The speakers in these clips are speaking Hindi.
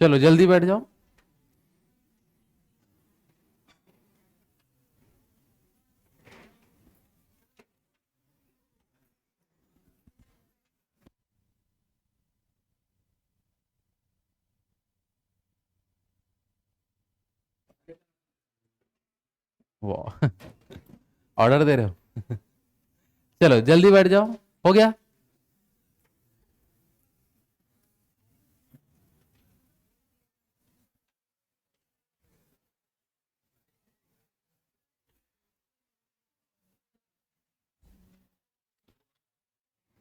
चलो जल्दी बैठ जाओ। वाह, ऑर्डर दे रहे हो। चलो जल्दी बैठ जाओ। हो गया।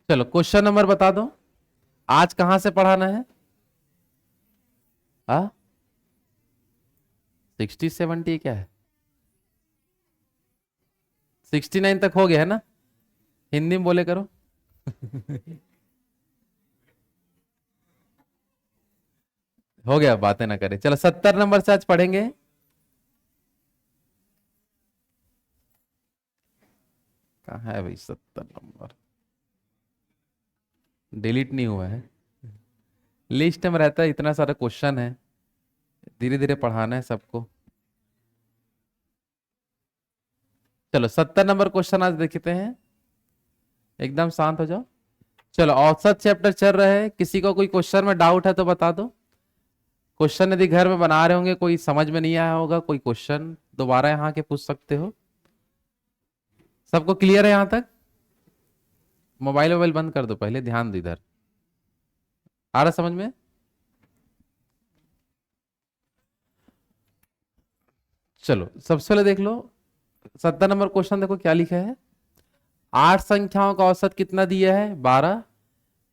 चलो क्वेश्चन नंबर बता दो। आज कहां से पढ़ाना है? आ 60 70 क्या है? 69 तक हो गया है ना? हिंदी में बोले करो। हो गया, बातें ना करें। चलो 70 नंबर से आज पढ़ेंगे। कहाँ है भाई 70 नंबर? डिलीट नहीं हुआ है। लिस्ट में रहता है, इतना सारा क्वेश्चन है, धीरे धीरे पढ़ाना है सबको। चलो 70 नंबर क्वेश्चन आज देखते हैं। एकदम शांत हो जाओ। चलो औसत चैप्टर चल रहा है, किसी को कोई क्वेश्चन में डाउट है तो बता दो। क्वेश्चन यदि घर में बना रहे होंगे, कोई समझ में नहीं आया होगा, कोई क्वेश्चन दोबारा यहाँ के पूछ सकते हो। सबको क्लियर है यहाँ तक? मोबाइल वोबाइल बंद कर दो, पहले ध्यान दो इधर। आ रहा समझ में? चलो सबसे पहले देख लो। 70 नंबर क्वेश्चन देखो क्या लिखा है। 8 संख्याओं का औसत कितना दिया है? 12।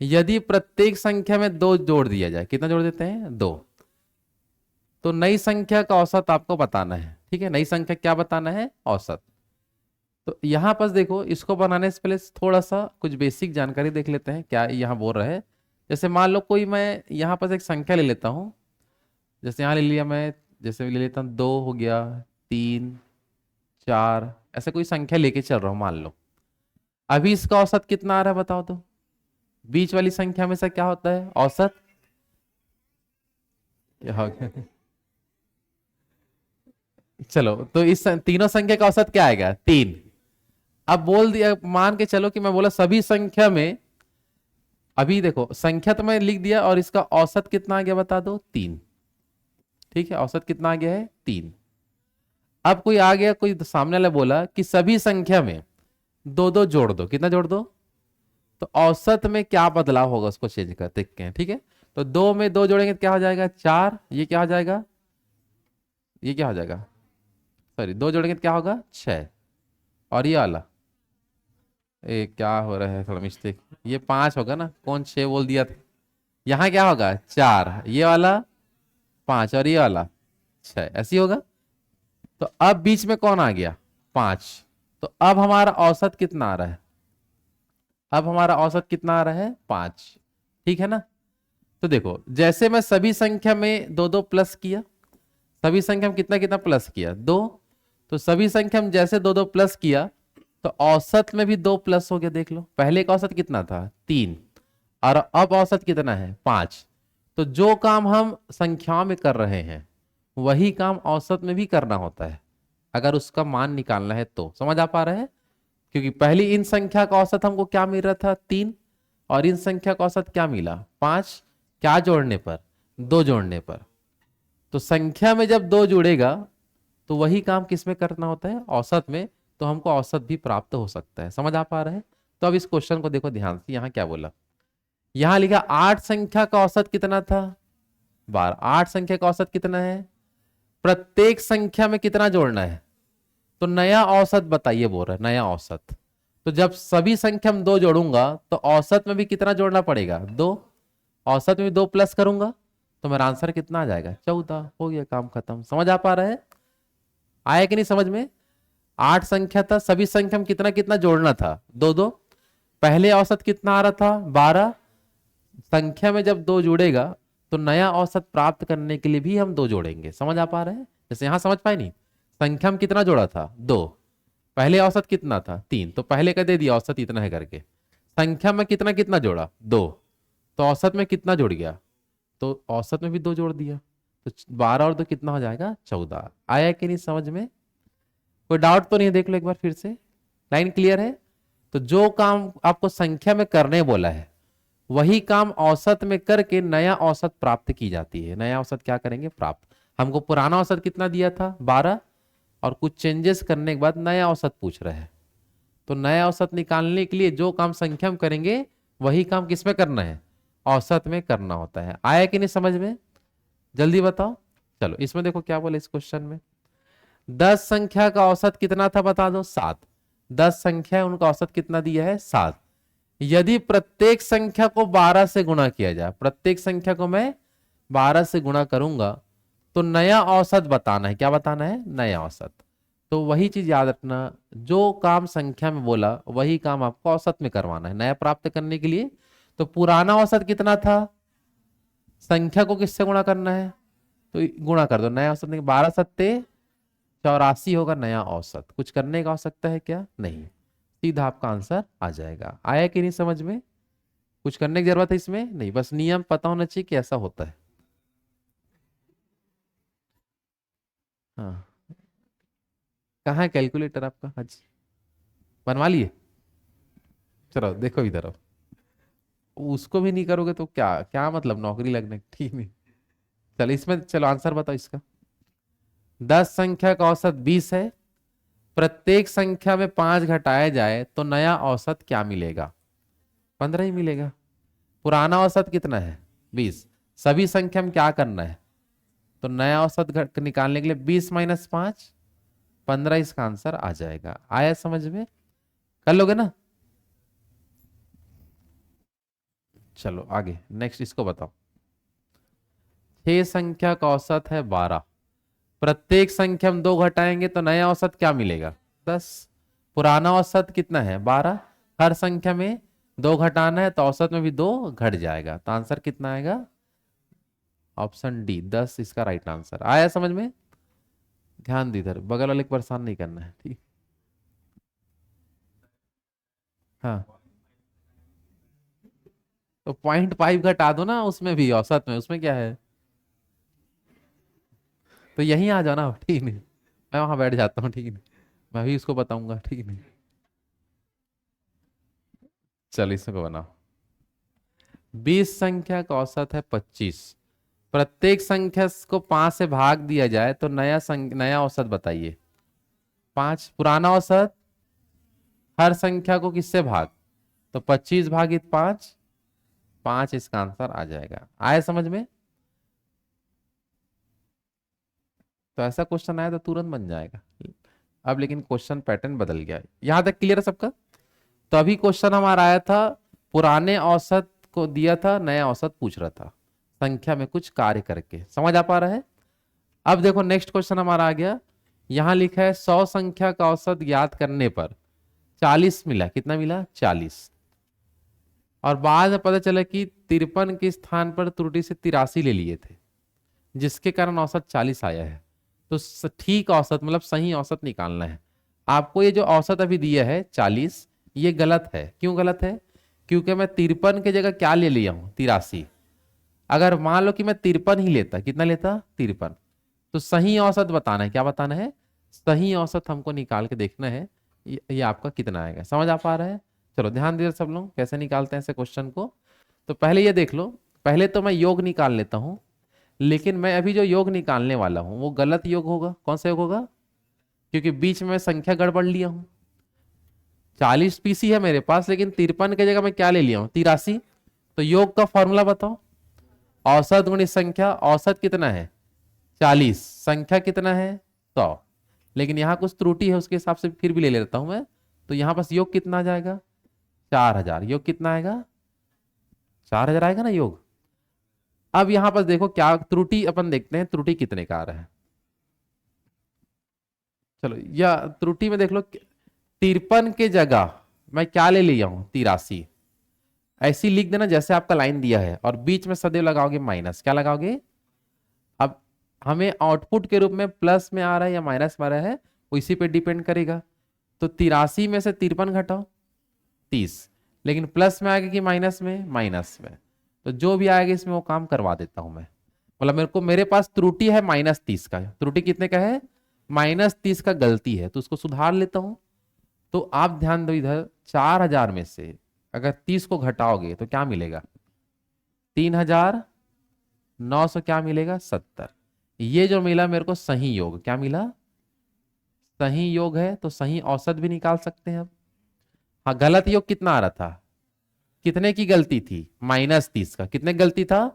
यदि प्रत्येक संख्या में 2 जोड़ दिया जाए, कितना जोड़ देते हैं? 2। तो नई संख्या का औसत आपको बताना है। ठीक है, नई संख्या क्या बताना है? औसत। तो यहां पर देखो, इसको बनाने से पहले थोड़ा सा कुछ बेसिक जानकारी देख लेते हैं क्या यहाँ बोल रहा है। जैसे मान लो कोई, मैं यहाँ पर एक संख्या ले लेता हूँ। जैसे यहाँ ले लिया मैं, जैसे ले लेता हूँ 2 हो गया, 3, 4, ऐसे कोई संख्या लेके चल रहा हूँ मान लो। अभी इसका औसत कितना आ रहा है बताओ तो? बीच वाली संख्या में से क्या होता है औसत? क्या हो गया? चलो तो इस तीनों संख्या का औसत क्या आएगा? 3। अब बोल दिया, मान के चलो कि मैं बोला सभी संख्या में, अभी देखो संख्या तो मैं लिख दिया और इसका औसत कितना आ गया बता दो? 3। ठीक है, औसत कितना आ गया है? 3। अब कोई आ गया, कोई सामने वाला बोला कि सभी संख्या में 2 2 जोड़ दो। कितना जोड़ दो? तो औसत में क्या बदलाव होगा उसको चेंज कर देखते हैं। ठीक है, तो 2 में 2 जोड़ेंगे तो क्या हो जाएगा? 4। ये क्या हो जाएगा? ये क्या हो जाएगा? सॉरी, 2 जोड़ेंगे तो क्या होगा? 6। और ये वाला, ए क्या हो रहा है, थोड़ा मिस्टेक। ये 5 होगा ना, कौन 6 बोल दिया था? यहाँ क्या होगा? 4। ये वाला 5 और ये वाला 6, ऐसी होगा। तो अब बीच में कौन आ गया? 5। तो अब हमारा औसत कितना आ रहा है? अब हमारा औसत कितना आ रहा है? 5। ठीक है ना? तो देखो, जैसे मैं सभी संख्या में 2 2 प्लस किया, सभी संख्या में कितना कितना प्लस किया? 2। तो सभी संख्या में जैसे 2 2 प्लस किया, तो औसत में भी 2 प्लस हो गया। देख लो, पहले का औसत कितना था? 3, और अब औसत कितना है? 5। तो जो काम हम संख्याओं में कर रहे हैं, वही काम औसत में भी करना होता है, अगर उसका मान निकालना है तो। समझ आ पा रहा है? क्योंकि पहली इन संख्या का औसत हमको क्या मिल रहा था? 3। और इन संख्या का औसत क्या मिला? 5। क्या जोड़ने पर? 2 जोड़ने पर। तो संख्या में जब 2 जुड़ेगा, तो वही काम किस में करना होता है? औसत में। तो हमको औसत भी प्राप्त हो सकता है। समझ आ पा रहा है? तो अब इस क्वेश्चन को देखो ध्यान से, यहां क्या बोला। यहां लिखा 8 संख्या का औसत कितना था? 12। 8 संख्या का औसत कितना है? प्रत्येक संख्या में कितना जोड़ना है? तो नया औसत बताइए बोल रहा है, नया औसत। तो जब सभी संख्या में 2 जोड़ूंगा, तो औसत में भी कितना जोड़ना पड़ेगा? 2। औसत में भी 2 प्लस करूंगा, तो मेरा आंसर कितना आ जाएगा? 14। हो गया, काम खत्म। समझ आ पा रहा है? आया कि नहीं समझ में? 8 संख्या था, सभी संख्या में कितना कितना जोड़ना था? 2 2। पहले औसत कितना आ रहा था? 12। संख्या में जब 2 जुड़ेगा, तो नया औसत प्राप्त करने के लिए भी हम 2 जोड़ेंगे। समझ आ पा रहे हैं? जैसे यहां समझ पाए नहीं? संख्या में कितना जोड़ा था? 2। पहले औसत कितना था? 3। तो पहले का दे दिया औसत इतना है करके। संख्या में कितना कितना जोड़ा? 2। तो औसत में कितना जुड़ गया? तो औसत में भी 2 जोड़ दिया, तो 12 और 2 कितना हो जाएगा, 14। आया कि नहीं समझ में? कोई डाउट तो नहीं है? देख लो एक बार फिर से, लाइन क्लियर है? तो जो काम आपको संख्या में करने बोला है वही काम औसत में करके नया औसत प्राप्त की जाती है। नया औसत क्या करेंगे, प्राप्त। हमको पुराना औसत कितना दिया था, 12, और कुछ चेंजेस करने के बाद नया औसत पूछ रहे हैं। तो नया औसत निकालने के लिए जो काम संख्या में करेंगे वही काम किसमें करना है, औसत में करना होता है। आया कि नहीं समझ में? जल्दी बताओ। चलो इसमें देखो क्या बोले इस क्वेश्चन में, 10 संख्या का औसत कितना था बता दो, 7। 10 संख्या है, उनका औसत कितना दिया है, 7। यदि प्रत्येक संख्या को 12 से गुणा किया जाए, प्रत्येक संख्या को मैं 12 से गुणा करूंगा तो नया औसत बताना है। क्या बताना है, नया औसत। तो वही चीज याद रखना, जो काम संख्या में बोला वही काम आपको औसत में करवाना है नया प्राप्त करने के लिए। तो पुराना औसत कितना था, संख्या को किससे गुणा करना है, तो गुणा कर दो, नया औसत 12 सत्ते 84 होगा नया औसत। कुछ करने का आवश्यकता है क्या, नहीं, सीधा आपका आंसर आ जाएगा। आया कि नहीं समझ में? कुछ करने की जरूरत है इसमें नहीं, बस नियम पता होना चाहिए कि ऐसा होता है। हाँ, कहाँ है कैलकुलेटर आपका, आज बनवा लिए? चलो देखो इधर आओ, उसको भी नहीं करोगे तो क्या क्या मतलब, नौकरी लगने, ठीक नहीं। चलो इसमें, चलो आंसर बताओ इसका। 10 संख्या का औसत 20 है, प्रत्येक संख्या में 5 घटाया जाए तो नया औसत क्या मिलेगा, 15 ही मिलेगा। पुराना औसत कितना है, 20। सभी संख्या में क्या करना है, तो नया औसत निकालने के लिए 20 माइनस 5, 15 इसका आंसर आ जाएगा। आया समझ में? कर लोगे ना? चलो आगे नेक्स्ट इसको बताओ। 6 संख्या का औसत है 12, प्रत्येक संख्या में 2 घटाएंगे तो नया औसत क्या मिलेगा, 10। पुराना औसत कितना है, 12। हर संख्या में 2 घटाना है तो औसत में भी 2 घट जाएगा, तो आंसर कितना आएगा, ऑप्शन डी 10 इसका राइट आंसर। आया समझ में? ध्यान दी, इधर बगल वाले को परेशान नहीं करना है, ठीक। हाँ, तो 0.5 घटा दो ना उसमें भी, औसत में, उसमें क्या है, तो यहीं आ जाओ ना, ठीक नहीं, मैं वहां बैठ जाता हूँ, ठीक नहीं, मैं भी उसको बताऊंगा, ठीक नहीं। चल इसको बनाओ। 20 संख्या का औसत है 25, प्रत्येक संख्या को 5 से भाग दिया जाए तो नया औसत बताइए। 5 पुराना औसत, हर संख्या को किससे भाग, तो 25 भागित 5, 5 इसका आंसर आ जाएगा। आया समझ में? तो ऐसा क्वेश्चन आया तो तुरंत बन जाएगा। अब लेकिन क्वेश्चन पैटर्न बदल गया है। यहां तक क्लियर है सबका? तो अभी क्वेश्चन हमारा आया था, पुराने औसत को दिया था, नया औसत पूछ रहा था संख्या में कुछ कार्य करके। समझ आ पा रहा है? अब देखो नेक्स्ट क्वेश्चन हमारा आ गया, यहां लिखा है 100 संख्या का औसत ज्ञात करने पर 40 मिला। कितना मिला, 40। और बाद में पता चला कि 53 के स्थान पर त्रुटि से 83 ले लिए थे, जिसके कारण औसत 40 आया है। तो ठीक औसत मतलब सही औसत निकालना है आपको। ये जो औसत अभी दिया है 40, ये गलत है। क्यों गलत है, क्योंकि मैं 53 की जगह क्या ले लिया हूं, 83। अगर मान लो कि मैं 53 ही लेता, कितना लेता, 53, तो सही औसत बताना है। क्या बताना है, सही औसत हमको निकाल के देखना है, ये आपका कितना आएगा। समझ आ पा रहा है? चलो ध्यान दीजिए सब लोग, कैसे निकालते हैं ऐसे क्वेश्चन को। तो पहले ये देख लो, पहले तो मैं योग निकाल लेता हूं, लेकिन मैं अभी जो योग निकालने वाला हूं वो गलत योग होगा। कौन सा योग होगा, क्योंकि बीच में मैं संख्या गड़बड़ लिया हूं। 40 पीसी है मेरे पास, लेकिन 53 की जगह मैं क्या ले लिया हूं, 83। तो योग का फॉर्मूला बताओ, औसत गुणित संख्या। औसत कितना है, 40, संख्या कितना है, 100। लेकिन यहां कुछ त्रुटि है, उसके हिसाब से फिर भी ले लेता हूं मैं। तो यहां पास योग कितना आ जाएगा, 4000। योग कितना आएगा, 4000 आएगा ना योग। अब यहां पर देखो क्या त्रुटि, अपन देखते हैं त्रुटि कितने का आ रहा है। चलो या त्रुटि में देख लो, 53 के जगह मैं क्या ले लिया हूं, 83। ऐसी लिख देना जैसे आपका लाइन दिया है, और बीच में सदैव लगाओगे माइनस। क्या लगाओगे, अब हमें आउटपुट के रूप में प्लस में आ रहा है या माइनस में आ रहा है, वो इसी पे डिपेंड करेगा। तो 83 में से 53 घटाओ, 30। लेकिन प्लस में आएगा कि माइनस में, माइनस में। तो जो भी आएगा इसमें वो काम करवा देता हूं मैं। मतलब मेरे पास त्रुटि है -30 का। त्रुटि कितने का है? -30 का गलती है, तो उसको सुधार लेता हूं। तो आप ध्यान दो इधर, 4000 में से अगर 30 को घटाओगे तो क्या मिलेगा? 3900 क्या मिलेगा? 70। ये जो मिला मेरे को सही योग, क्या मिला? सही योग है, तो सही औसत भी निकाल सकते हैं अब। हाँ, गलत योग कितना आ रहा था? कितने की गलती थी? -30 का। कितने की गलती था?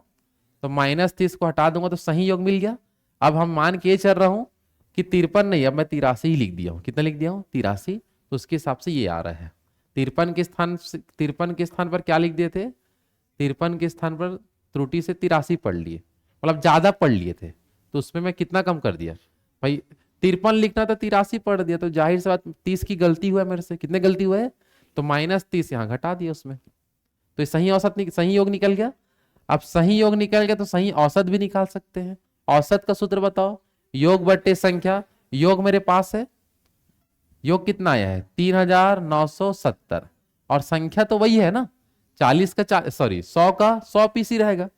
तो -30 को हटा दूंगा तो सही योग मिल गया। अब हम मान के चल रहा हूं कि 53 नहीं, अब मैं 83 ही लिख दिया हूं। कितना लिख दिया हूं? 83। तो उसके हिसाब से ये आ रहा है। 53 के स्थान पर क्या लिख दिए थे? 53 के स्थान पर त्रुटि से 83 पढ़ लिए, मतलब ज्यादा पढ़ लिए थे। तो उसमें मैं कितना कम कर दिया भाई? 53 लिखना था, 83 पढ़ दिया, तो जाहिर सी बात 30 की गलती हुआ है मेरे से। कितने गलती हुआ है? तो -30 यहाँ घटा दिया उसमें। तो ये सही औसत सही योग निकल गया। अब सही योग निकल गया तो सही औसत भी निकाल सकते हैं। औसत का सूत्र बताओ। योग बट्टे संख्या। योग मेरे पास है, योग कितना आया है? 3970। और संख्या तो वही है ना, 40 का सॉरी 100 का 100 पीसी रहेगा।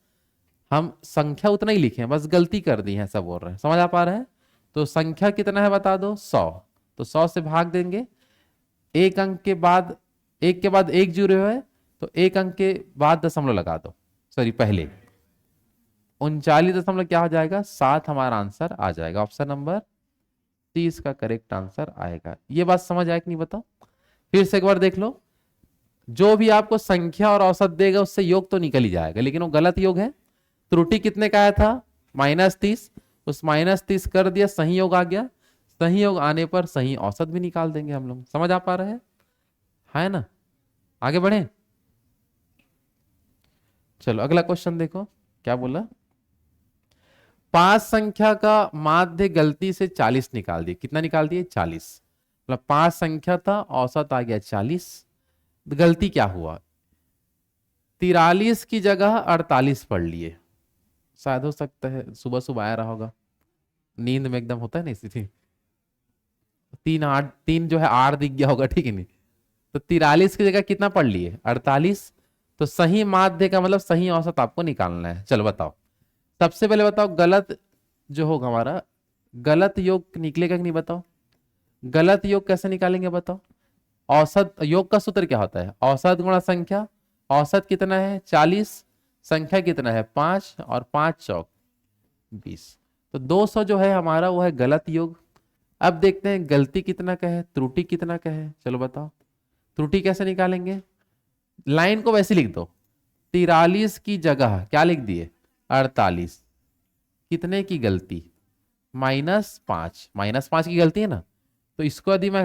हम संख्या उतना ही लिखे हैं, बस गलती कर दी है, ऐसा बोल रहे हैं। समझ आ पा रहे हैं? तो संख्या कितना है बता दो? 100। तो 100 से भाग देंगे। एक अंक के बाद, एक के बाद एक जुड़े हुए, तो एक अंक के बाद दशमलव लगा दो। सॉरी, पहले 39 दशमलव क्या हो जाएगा? 7 हमारा आंसर आ जाएगा। ऑप्शन नंबर 30 का करेक्ट आंसर आएगा। ये बात समझ आया कि नहीं बताओ? फिर से एक बार देख लो। जो भी आपको संख्या और औसत देगा उससे योग तो निकल ही जाएगा, लेकिन वो गलत योग है। त्रुटि कितने का आया था? -30। उस -30 कर दिया, सही योग आ गया। सही योग आने पर सही औसत भी निकाल देंगे हम लोग। समझ आ पा रहे हैं? है ना? आगे बढ़े। चलो अगला क्वेश्चन देखो क्या बोला। 5 संख्या का माध्य गलती से 40 निकाल दिए। कितना निकाल दिए? 40। मतलब 5 संख्या था, औसत आ गया 40। गलती क्या हुआ? 43 की जगह 48 पढ़ लिए। शायद हो सकता है सुबह सुबह आया रहा होगा, नींद में एकदम होता है ना, इसी थी। 3 जो है आर दिख गया होगा, ठीक है नहीं? तो 43 की जगह कितना पढ़ लिए? 48। तो सही माध्य का मतलब सही औसत आपको निकालना है। चलो बताओ। सबसे पहले बताओ गलत जो होगा हमारा, गलत योग निकलेगा कि नहीं बताओ? गलत योग कैसे निकालेंगे बताओ? औसत योग का सूत्र क्या होता है? औसत गुणा संख्या। औसत कितना है? 40। संख्या कितना है? 5। और 5 चौक 20। तो 200 जो है हमारा वो है गलत योग। अब देखते हैं गलती कितना का है, त्रुटि कितना का है। चलो बताओ त्रुटि कैसे निकालेंगे। लाइन को वैसे लिख दो। 43 की जगह क्या लिख दिए? 48। कितने की गलती? -5। -5 की गलती है ना, तो इसको यदि मैं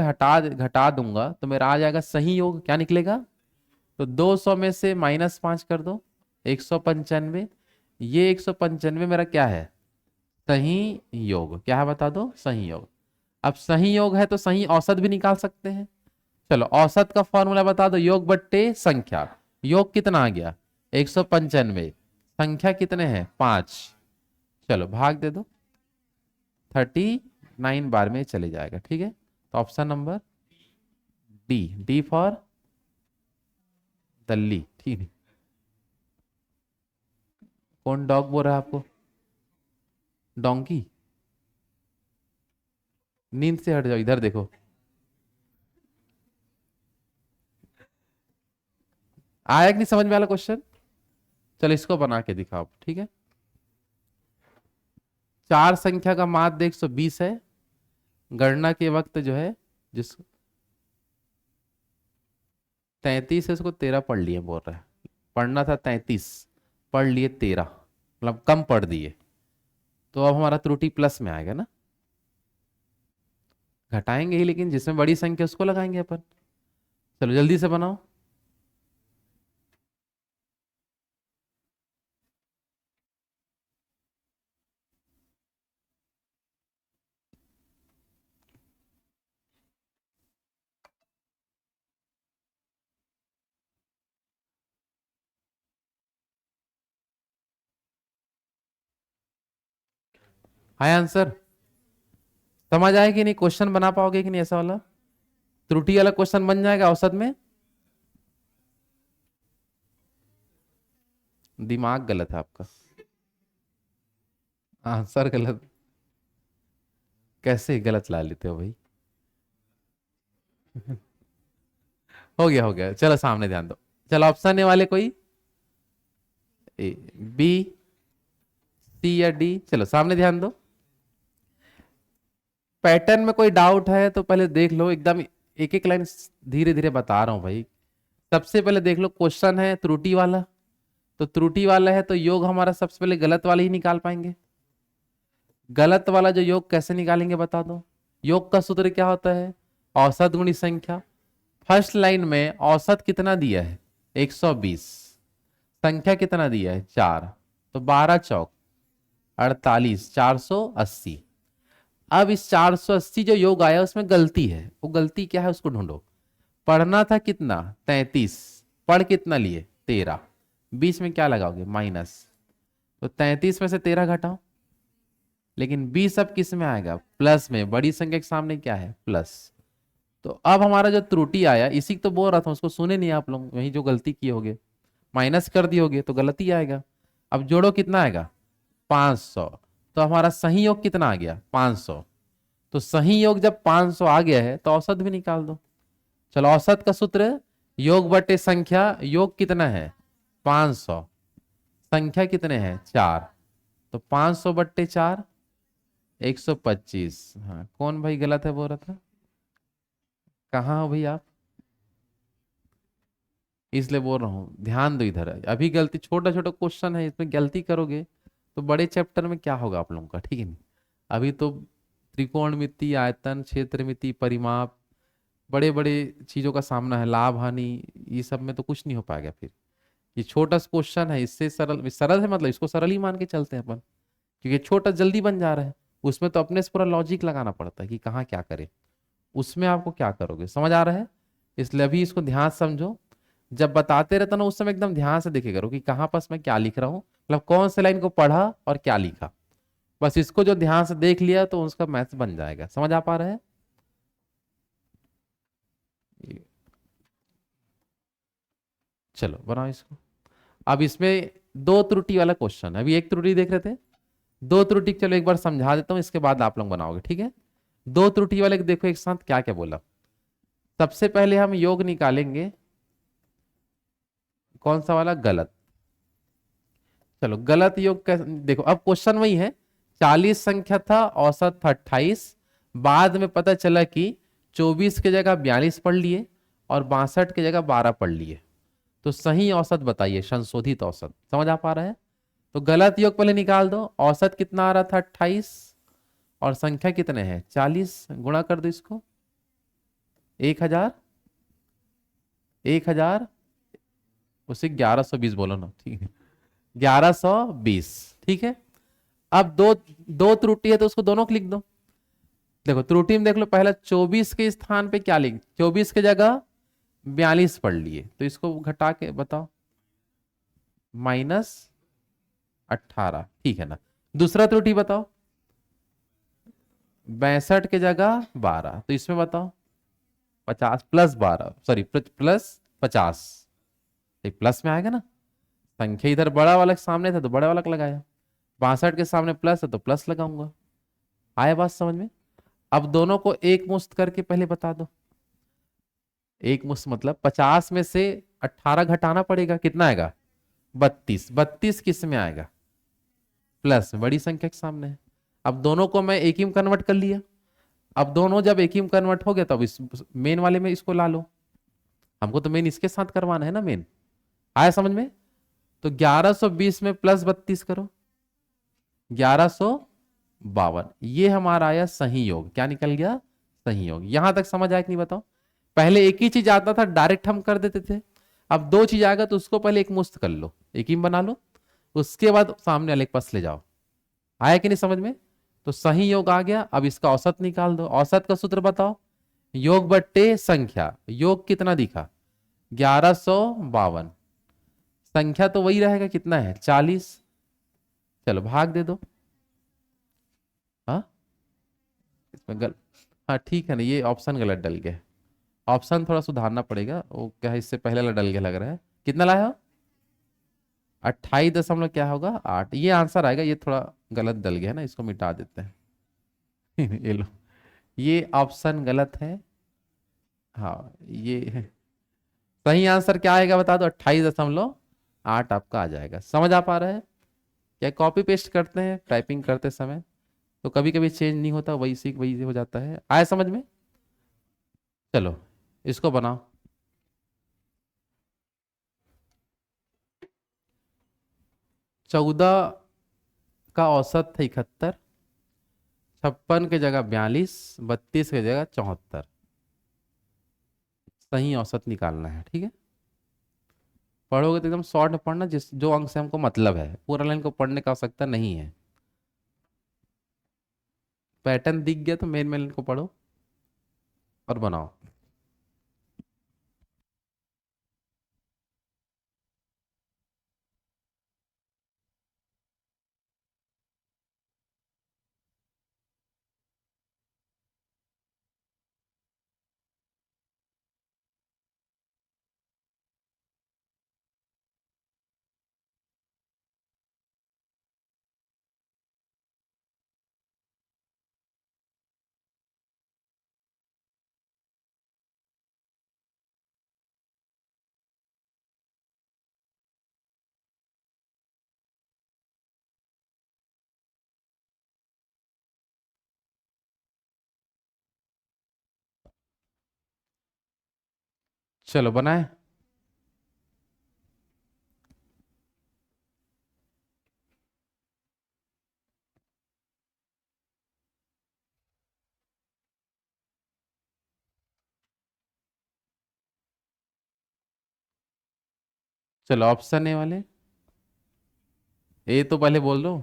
घटा दूंगा तो मेरा आ जाएगा सही योग। क्या निकलेगा? तो 200 में से -5 कर दो, 195। ये 195 मेरा क्या है? सही योग। क्या है बता दो? सही योग। अब सही योग है तो सही औसत भी निकाल सकते हैं। चलो औसत का फॉर्मूला बता दो। योग बट्टे संख्या। योग कितना आ गया? 195। संख्या कितने हैं? 5। चलो भाग दे दो, 39 बार में चले जाएगा। ठीक है, तो option number D, D for Dalli. ठीक है। कौन डॉग बोल रहा है आपको? डोंकी? नींद से हट जाओ, इधर देखो। आया कि नहीं समझ में वाला क्वेश्चन? चलो इसको बना के दिखाओ। ठीक है, 4 संख्या का माध्य 120 है। गणना के वक्त जो है, जिस 33 है उसको 13 पढ़ लिए बोल रहा है। पढ़ना था 33, पढ़ लिए 13, मतलब कम पढ़ दिए। तो अब हमारा त्रुटि प्लस में आएगा ना। घटाएंगे ही, लेकिन जिसमें बड़ी संख्या उसको लगाएंगे अपन। चलो जल्दी से बनाओ। आया आंसर? समझ आए कि नहीं? क्वेश्चन बना पाओगे कि नहीं ऐसा वाला? त्रुटि वाला क्वेश्चन बन जाएगा औसत में? दिमाग गलत है आपका, आंसर गलत। कैसे गलत ला लेते हो भाई? हो गया, चलो सामने ध्यान दो। चलो ऑप्शन ए वाले कोई, ए, बी, सी या डी, चलो सामने ध्यान दो। पैटर्न में कोई डाउट है तो पहले देख लो एकदम, एक एक लाइन धीरे धीरे बता रहा हूं भाई। सबसे पहले देख लो, क्वेश्चन है त्रुटि वाला, तो त्रुटि वाला है तो योग हमारा सबसे पहले गलत वाला ही निकाल पाएंगे। गलत वाला जो योग कैसे निकालेंगे बता दो। योग का सूत्र क्या होता है? औसत गुणी संख्या। फर्स्ट लाइन में औसत कितना दिया है? 120। संख्या कितना दिया है? 4। तो 12 चौक 48, 480। अब इस 480 जो योग आया उसमें गलती है, वो गलती क्या है उसको ढूंढो। पढ़ना था कितना? 33। पढ़ कितना लिए? 13। बीच में क्या लगाओगे? माइनस। तो 33 में से 13 घटाओ, लेकिन 20 अब किस में आएगा? प्लस में। बड़ी संख्या के सामने क्या है? प्लस। तो अब हमारा जो त्रुटि आया, इसी तो बोल रहा था, उसको सुने नहीं आप लोग, वही जो गलती किए होगे, माइनस कर दिए होगे तो गलती आएगा। अब जोड़ो कितना आएगा? 500। तो हमारा सही योग कितना आ गया? 500। तो सही योग जब 500 आ गया है तो औसत भी निकाल दो। चलो औसत का सूत्र, योग बटे संख्या। योग कितना है? 500। संख्या कितने हैं? 4। तो 500 बट्टे 4, 125। हाँ, कौन भाई गलत है बोल रहा था? कहाँ हो भाई आप? इसलिए बोल रहा हूँ ध्यान दो इधर। अभी गलती, छोटा छोटा क्वेश्चन है, इसमें गलती करोगे तो बड़े चैप्टर में क्या होगा आप लोगों का, ठीक है नहीं? अभी तो त्रिकोणमिति, आयतन, क्षेत्रमिति, परिमाप, बड़े बड़े चीजों का सामना है, लाभ हानि, ये सब में तो कुछ नहीं हो पाएगा फिर। ये छोटा सा क्वेश्चन है, इससे सरल सरल है, मतलब इसको सरल ही मान के चलते हैं अपन, क्योंकि छोटा जल्दी बन जा रहा है। उसमें तो अपने से पूरा लॉजिक लगाना पड़ता है कि कहाँ क्या करे, उसमें आपको क्या करोगे, समझ आ रहा है? इसलिए अभी इसको ध्यान से समझो। जब बताते रहता ना उस समय एकदम ध्यान से देखे करो कि कहाँ पास मैं क्या लिख रहा हूँ, मतलब कौन से लाइन को पढ़ा और क्या लिखा। बस इसको जो ध्यान से देख लिया तो उसका मैथ बन जाएगा। समझ आ पा रहा है? चलो बनाओ इसको। अब इसमें दो त्रुटि वाला क्वेश्चन है, अभी एक त्रुटि देख रहे थे, दो त्रुटि चलो एक बार समझा देता हूँ, इसके बाद आप लोग बनाओगे, ठीक है? दो त्रुटि वाले को देखो एक साथ क्या क्या बोला। सबसे पहले हम योग निकालेंगे, कौन सा वाला? गलत। चलो गलत योग कैसे देखो, अब क्वेश्चन वही है, 40 संख्या था, औसत था 28। बाद में पता चला कि 24 की जगह 42 पढ़ लिए और 62 की जगह 12 पढ़ लिए। तो सही औसत बताइए, संशोधित औसत। समझ आ पा रहा है? तो गलत योग पहले निकाल दो। औसत कितना आ रहा था? 28, और संख्या कितने हैं? 40। गुणा कर दो इसको, 1000, 1000, उसे 1120 बोलो ना, ठीक है, 1120, ठीक है। अब दो दो त्रुटि है तो उसको दोनों को लिख दो। देखो त्रुटि में देख लो, पहला 24 के स्थान पे क्या लिख, 24 की जगह 42 पढ़ लिए, तो इसको घटा के बताओ, -18, ठीक है ना। दूसरा त्रुटि बताओ, 62 की जगह 12, तो इसमें बताओ 50 प्लस 12, सॉरी प्लस 50, प्लस में आएगा ना। संख्या इधर बड़ा वाला के सामने था तो बड़ा वाला का लगाया, 62 के सामने प्लस है तो प्लस लगाऊंगा। आया बात समझ में? अब दोनों को एक मुश्त करके पहले बता दो। एक मुश्त मतलब 50 में से 18 घटाना पड़ेगा, कितना आएगा? 32। 32 किस में आएगा? प्लस में, बड़ी संख्या के सामने है। अब दोनों को मैं एक ही में कन्वर्ट कर लिया। अब दोनों जब एक ही में कन्वर्ट हो गया तब इस मेन वाले में इसको ला लो, हमको तो मेन इसके साथ करवाना है ना मेन। आया समझ में? तो 1120 में प्लस 32 करो, 1152। ये हमारा आया सही योग। क्या निकल गया? सही योग। यहां तक समझ आया कि नहीं बताओ? पहले एक ही चीज आता था, डायरेक्ट हम कर देते थे। अब दो चीज आएगा तो उसको पहले एक मुश्त कर लो, एक ही में बना लो, उसके बाद सामने वाले के पास ले जाओ। आया कि नहीं समझ में? तो सही योग आ गया। अब इसका औसत निकाल दो। औसत का सूत्र बताओ, योग बट्टे संख्या। योग कितना दिखा? 1152। संख्या तो वही रहेगा, कितना है? 40। चलो भाग दे दो। हाँ इसमें हाँ ठीक है ना, ये ऑप्शन गलत डल गया। ऑप्शन थोड़ा सुधारना पड़ेगा, वो क्या है, इससे पहले वाला डल गया लग रहा है। कितना लाया? 28 दशमलव क्या होगा 8, ये आंसर आएगा। ये थोड़ा गलत डल गया है ना, इसको मिटा देते हैं। ये लो, ये ऑप्शन गलत है। हाँ, ये सही आंसर क्या आएगा बता दो, 28.8 आपका आ जाएगा। समझ आ पा रहा है? क्या कॉपी पेस्ट करते हैं टाइपिंग करते समय तो कभी कभी चेंज नहीं होता, वही से हो जाता है। आया समझ में? चलो इसको बनाओ। 14 का औसत था 71, 56 की जगह 42, 32 की जगह 74। सही औसत निकालना है, ठीक है। पढ़ोगे तो एकदम शॉर्ट में पढ़ना, जिस जो अंक से हमको मतलब है, पूरा लाइन को पढ़ने का आवश्यकता नहीं है। पैटर्न दिख गया तो मेन मेन को पढ़ो और बनाओ। चलो बनाए। चलो ऑप्शन ए वाले, ए तो पहले बोल दो।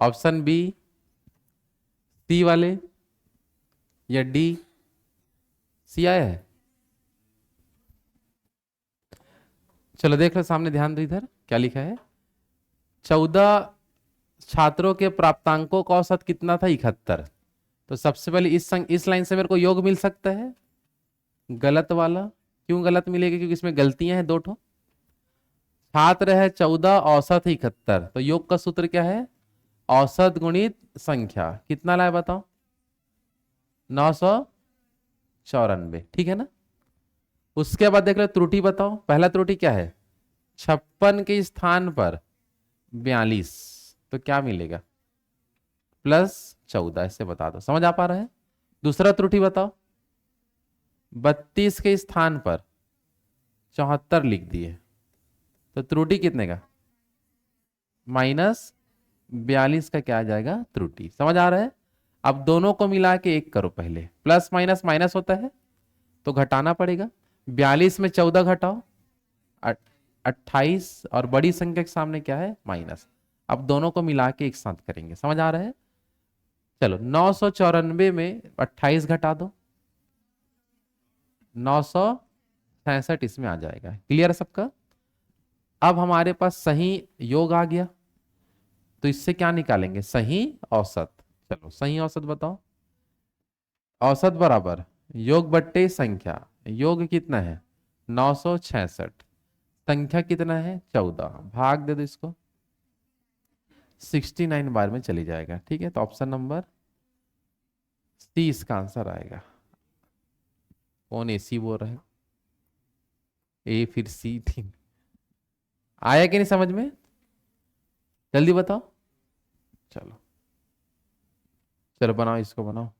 ऑप्शन बी, सी वाले, या डी? सी आया है? चलो देख लो सामने, ध्यान दो इधर क्या लिखा है। 14 छात्रों के प्राप्तांकों का औसत कितना था, 71। तो सबसे पहले इस लाइन से मेरे को योग मिल सकता है, गलत वाला। क्यों गलत मिलेगा? क्योंकि इसमें गलतियां हैं दो ठो। छात्र है 14, औसत है 71, तो योग का सूत्र क्या है? औसत गुणित संख्या। कितना लाए बताओ? 994, ठीक है ना। उसके बाद देख लो त्रुटि बताओ, पहला त्रुटि क्या है? 56 के स्थान पर 42, तो क्या मिलेगा? +14, ऐसे बता दो। समझ आ पा रहा है? दूसरा त्रुटि बताओ, 32 के स्थान पर 74 लिख दिए, तो त्रुटि कितने का? -42 का क्या आ जाएगा? त्रुटि। समझ आ रहा है? अब दोनों को मिला के एक करो पहले, प्लस माइनस माइनस होता है तो घटाना पड़ेगा। 42 में 14 घटाओ, 28, और बड़ी संख्या के सामने क्या है? माइनस। अब दोनों को मिला के एक साथ करेंगे। समझ आ रहा है? चलो 994 में 28 घटा दो, 967 इसमें आ जाएगा। क्लियर है सबका? अब हमारे पास सही योग आ गया, तो इससे क्या निकालेंगे? सही औसत। चलो सही औसत बताओ। औसत बराबर योग बट्टे संख्या। योग कितना है? 966। संख्या कितना है? 14। भाग दे दो इसको, 69 बार में चली जाएगा। ठीक है, तो ऑप्शन नंबर सी इसका आंसर आएगा। कौन ए सी बोल रहा है? ए फिर सी थी। आया कि नहीं समझ में? जल्दी बताओ। चलो, चलो बनाओ, इसको बनाओ।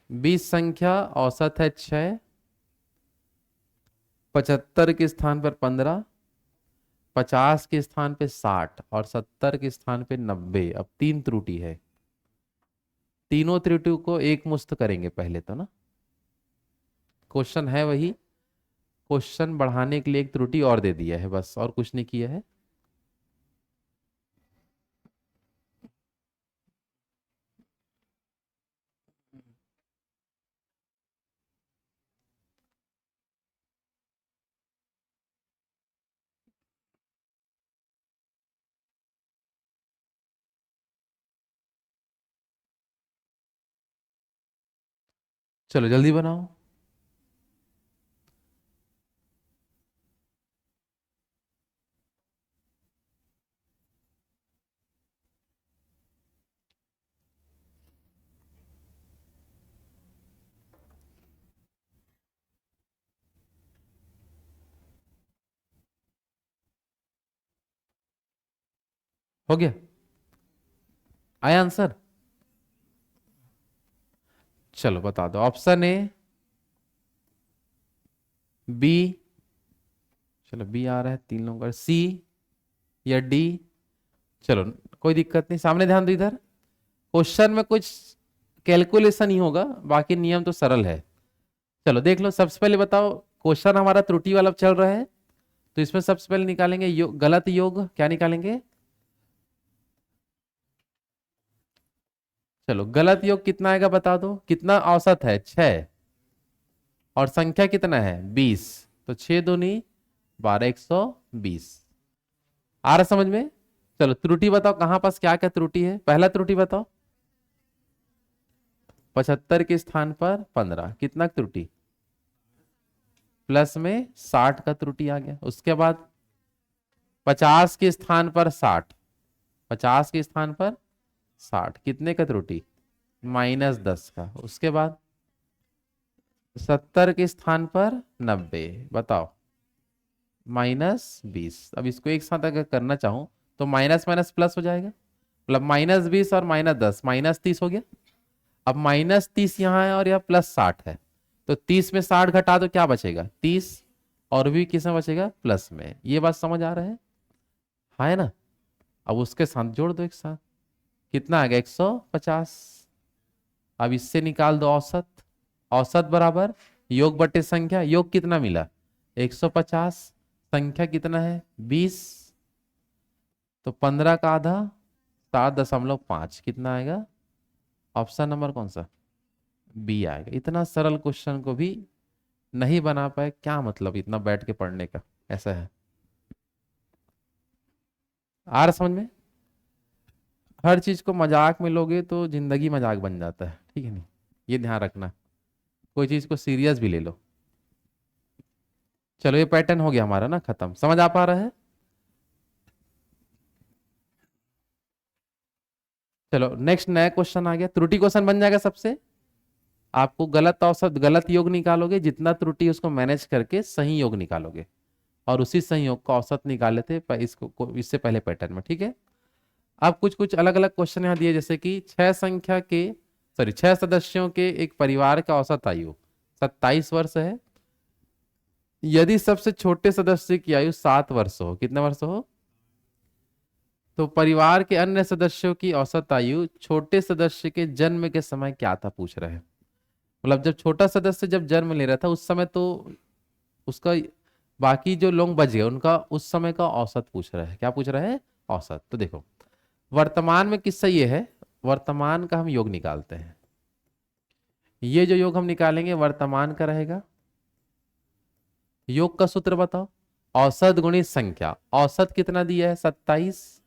20 संख्या औसत है 6, 75 के स्थान पर 15, 50 के स्थान पे 60 और 70 के स्थान पे 90। अब तीन त्रुटि है, तीनों त्रुटियों को एक मुश्त करेंगे पहले तो ना। क्वेश्चन है वही, क्वेश्चन बढ़ाने के लिए एक त्रुटि और दे दिया है, बस और कुछ नहीं किया है। चलो जल्दी बनाओ। हो गया, आया आंसर? चलो बता दो, ऑप्शन ए, बी, चलो बी आ रहा है, 3 लोगों का, सी या डी? चलो कोई दिक्कत नहीं, सामने ध्यान दो इधर। क्वेश्चन में कुछ कैलकुलेशन ही होगा, बाकी नियम तो सरल है। चलो देख लो, सबसे पहले बताओ, क्वेश्चन हमारा त्रुटि वाला चल रहा है, तो इसमें सबसे पहले निकालेंगे गलत योग। क्या निकालेंगे? चलो गलत योग कितना आएगा बता दो, कितना औसत है? 6, और संख्या कितना है? 20, तो 6 दूनी 12, 120। आ रहा समझ में? चलो त्रुटि बताओ, कहां पास क्या क्या त्रुटि है? पहला त्रुटि बताओ, 75 के स्थान पर 15, कितना त्रुटि? प्लस में 60 का त्रुटि आ गया। उसके बाद 50 के स्थान पर 60, 50 के स्थान पर 60, कितने का त्रुटि? -10 का। उसके बाद 70 के स्थान पर 90, बताओ, -20। अब इसको एक साथ अगर करना चाहूं तो माइनस माइनस प्लस हो जाएगा, मतलब -20 और -10, -30 हो गया। अब -30 यहाँ है और यह +60 है, तो 30 में 60 घटा दो, क्या बचेगा? 30, और भी किस में बचेगा? प्लस में। ये बात समझ आ रहा है? हाँ है ना? अब उसके साथ जोड़ दो एक साथ, कितना आ गया? 150। अब इससे निकाल दो औसत, औसत बराबर योग बटे संख्या। योग कितना मिला? 150, संख्या कितना है? 20, तो 15 का आधा 7.5, कितना आएगा? ऑप्शन नंबर कौन सा? बी आएगा। इतना सरल क्वेश्चन को भी नहीं बना पाए, क्या मतलब इतना बैठ के पढ़ने का? ऐसा है। आ रहा समझ में? हर चीज को मजाक में लोगे तो जिंदगी मजाक बन जाता है, ठीक है नहीं? ये ध्यान रखना, कोई चीज को सीरियस भी ले लो। चलो ये पैटर्न हो गया हमारा ना खत्म, समझ आ पा रहा है? चलो नेक्स्ट नया क्वेश्चन आ गया, त्रुटि क्वेश्चन बन जाएगा सबसे। आपको गलत औसत, गलत योग निकालोगे, जितना त्रुटि उसको मैनेज करके सही योग निकालोगे, और उसी सही योग का औसत निकाले थे इससे पहले पैटर्न में, ठीक है? अब कुछ कुछ अलग अलग क्वेश्चन यहाँ दिए, जैसे कि 6 सदस्यों के एक परिवार का औसत आयु 27 वर्ष है। यदि सबसे छोटे सदस्य की आयु 7 वर्ष हो, कितने वर्ष हो? तो परिवार के अन्य सदस्यों की औसत आयु छोटे सदस्य के जन्म के समय क्या था, पूछ रहे हैं। मतलब जब छोटा सदस्य जब जन्म ले रहा था उस समय, तो उसका बाकी जो लोग बच गए उनका उस समय का औसत पूछ रहा है। क्या पूछ रहा है? औसत। तो देखो वर्तमान में किससे ये है, वर्तमान का हम योग निकालते हैं। ये जो योग हम निकालेंगे वर्तमान का रहेगा। योग का सूत्र बताओ, औसत गुणित संख्या। औसत कितना दिया है? 27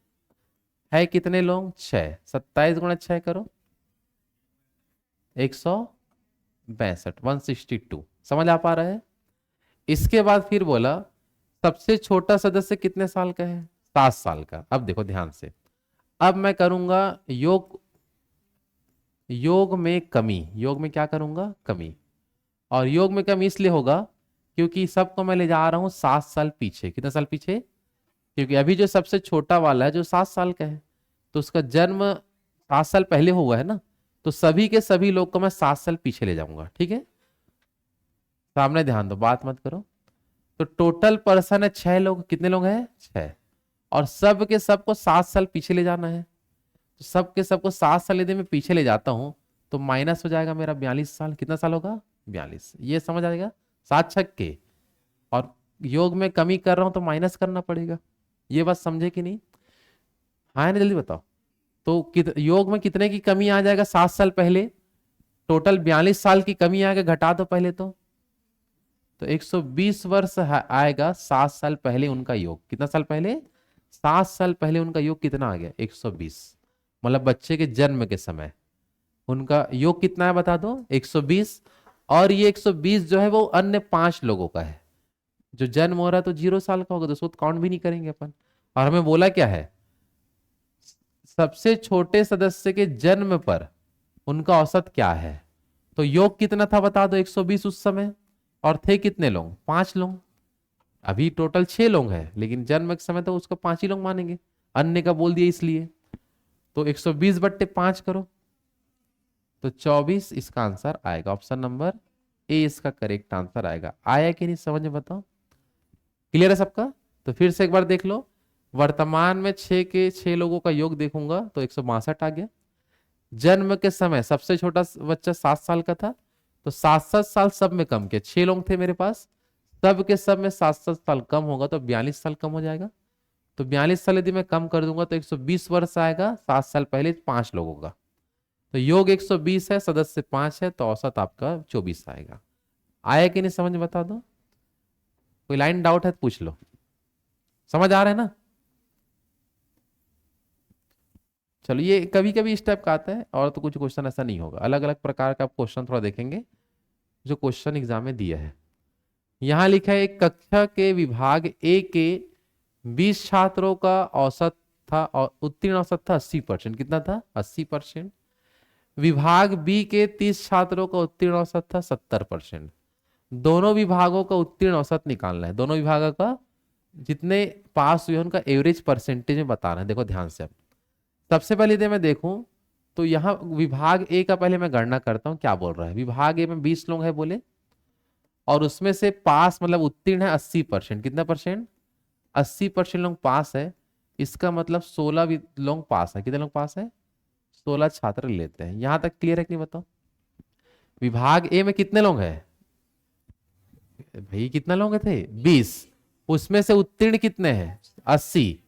है, कितने लोग? 6, 27 गुणा 6 करो, 162, 162। समझ आ पा रहा है? इसके बाद फिर बोला सबसे छोटा सदस्य कितने साल का है? 7 साल का। अब देखो ध्यान से, अब मैं करूंगा योग, योग में कमी, योग में क्या करूंगा? कमी। और योग में कमी इसलिए होगा क्योंकि सबको मैं ले जा रहा हूं 7 साल पीछे। कितने साल पीछे? क्योंकि अभी जो सबसे छोटा वाला है जो 7 साल का है, तो उसका जन्म 7 साल पहले हुआ है ना, तो सभी के सभी लोग को मैं 7 साल पीछे ले जाऊंगा, ठीक है? सामने ध्यान दो, बात मत करो। तो टोटल पर्सन है 6 लोग, कितने लोग हैं? 6, और सब के सबको 7 साल पीछे ले जाना है। तो सब के सबको 7 साल यदि मैं पीछे ले जाता हूं तो माइनस हो जाएगा मेरा 42 साल। कितना साल होगा? 42। ये समझ आएगा? 7 छक्के, और योग में कमी कर रहा हूं तो माइनस करना पड़ेगा। ये बात समझे कि नहीं? हाँ ना, जल्दी बताओ। तो योग में कितने की कमी आ जाएगा? 7 साल पहले, टोटल 42 साल की कमी आएगा, घटा दो पहले तो 120 वर्ष आएगा 7 साल पहले उनका योग। कितना साल पहले? 7 साल पहले उनका योग कितना आ गया? 120। मतलब बच्चे के जन्म के समय उनका योग कितना है बता दो? 120। और ये 120 जो है वो अन्य 5 लोगों का है। जो जन्म हो रहा है तो 0 साल का होगा, तो उसको काउंट भी नहीं करेंगे अपन। और हमें बोला क्या है? सबसे छोटे सदस्य के जन्म पर उनका औसत क्या है। तो योग कितना था बता दो? 120 उस समय, और थे कितने लोग? 5 लोग। अभी टोटल 6 लोग हैं, लेकिन जन्म के समय तो उसको 5 ही लोग मानेंगे। अन्य का बोल दिया इसलिए। तो 120/5 करो तो 24 इसका आंसर आएगा। ऑप्शन नंबर ए इसका करेक्ट आंसर आएगा। आया कि नहीं समझ में बताओ? क्लियर है सबका? तो फिर से एक बार देख लो। वर्तमान में 6 लोगों का योग देखूंगा तो 162 आ गया। जन्म के समय सबसे छोटा बच्चा 7 साल का था, तो 7 7 साल सब में कम के 6 लोग थे मेरे पास, सब के सब में 7 7 साल कम होगा तो 42 साल कम हो जाएगा। तो 42 साल यदि मैं कम कर दूंगा तो 120 वर्ष आएगा। 7 साल पहले 5 लोगों का। तो योग 120 है, सदस्य 5 है, तो औसत आपका 24 आएगा। आया कि नहीं समझ में बता दो? कोई लाइन डाउट है तो पूछ लो। समझ आ रहा है ना? चलो ये कभी कभी इस टाइप का आता है, और तो कुछ क्वेश्चन ऐसा नहीं होगा। अलग अलग प्रकार का आप क्वेश्चन थोड़ा देखेंगे जो क्वेश्चन एग्जाम में दिया है। यहां लिखा है एक कक्षा के विभाग ए के 20 छात्रों का औसत था और उत्तीर्ण औसत था 80%। कितना था? 80%। विभाग बी के 30 छात्रों का उत्तीर्ण औसत था 70%। दोनों विभागों का उत्तीर्ण औसत निकालना है। दोनों विभागों का जितने पास हुए उनका एवरेज परसेंटेज में बताना है। देखो ध्यान से। अब सबसे पहले यदि मैं देखूं तो यहाँ विभाग ए का पहले मैं गणना करता हूं क्या बोल रहा है। विभाग ए में 20 लोग हैं बोले, और उसमें से पास मतलब उत्तीर्ण है 80%। कितना परसेंट? 80% लोग पास है। इसका मतलब 16 लोग पास है। कितने लोग पास है? 16 छात्र लेते हैं। यहां तक क्लियर है कि नहीं बताओ? विभाग ए में कितने लोग हैं भाई? कितना लोग थे? 20। उसमें से उत्तीर्ण कितने हैं? 80।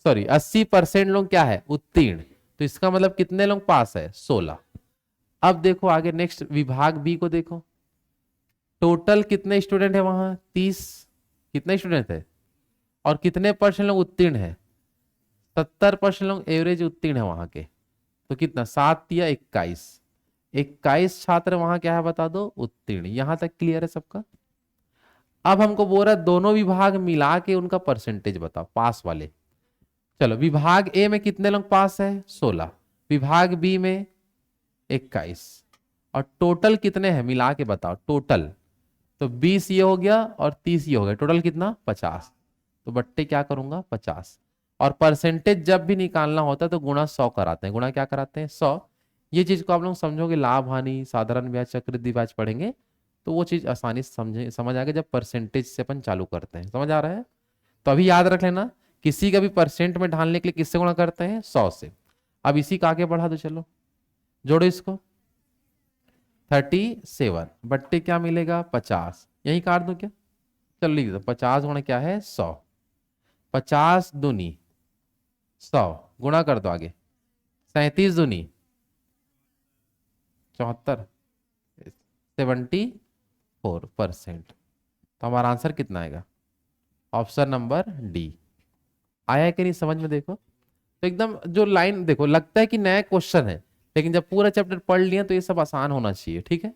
सॉरी 80% लोग क्या है? उत्तीर्ण। तो इसका मतलब कितने लोग पास है? 16। अब देखो आगे नेक्स्ट विभाग बी को देखो। टोटल कितने स्टूडेंट है वहां? 30। कितने स्टूडेंट है और कितने परसेंट लोग उत्तीर्ण है? 70% लोग एवरेज उत्तीर्ण है वहां के। तो कितना? 7 या 21। 21 छात्र वहां क्या है बता दो? उत्तीर्ण। यहां तक क्लियर है सबका? अब हमको बोल रहा है दोनों विभाग मिला के उनका परसेंटेज बताओ पास वाले। चलो विभाग ए में कितने लोग पास है? 16। विभाग बी में 21। और टोटल कितने हैं मिला के बताओ टोटल। तो 20 ये हो गया और 30 ये हो गया, टोटल कितना? 50। तो बट्टे क्या करूंगा? 50। और परसेंटेज जब भी निकालना होता है तो गुणा 100 कराते हैं। गुणा क्या कराते हैं? 100। ये चीज को आप लोग समझोगे, लाभ हानि साधारण ब्याज चक्रवृद्धि ब्याज पढ़ेंगे तो वो चीज आसानी से समझ आएगा जब परसेंटेज से अपन चालू करते हैं। समझ आ रहा है? तो अभी याद रख लेना, किसी का भी परसेंट में ढालने के लिए किससे गुणा करते हैं? 100 से। अब इसी का आगे बढ़ा दो, चलो जोड़ो इसको। 37 बट्टे क्या मिलेगा? 50। यही काट दो क्या? चलो लिख दो 50 गुणा क्या है? 100। 50 दूनी 100 गुणा कर दो आगे। 37 दूनी 74। 74%। तो हमारा आंसर कितना आएगा? Option number D. आया है कि नहीं समझ में? देखो तो एकदम जो लाइन देखो लगता है कि नया क्वेश्चन है, लेकिन जब पूरा चैप्टर पढ़ लिया तो ये सब आसान होना चाहिए। ठीक है?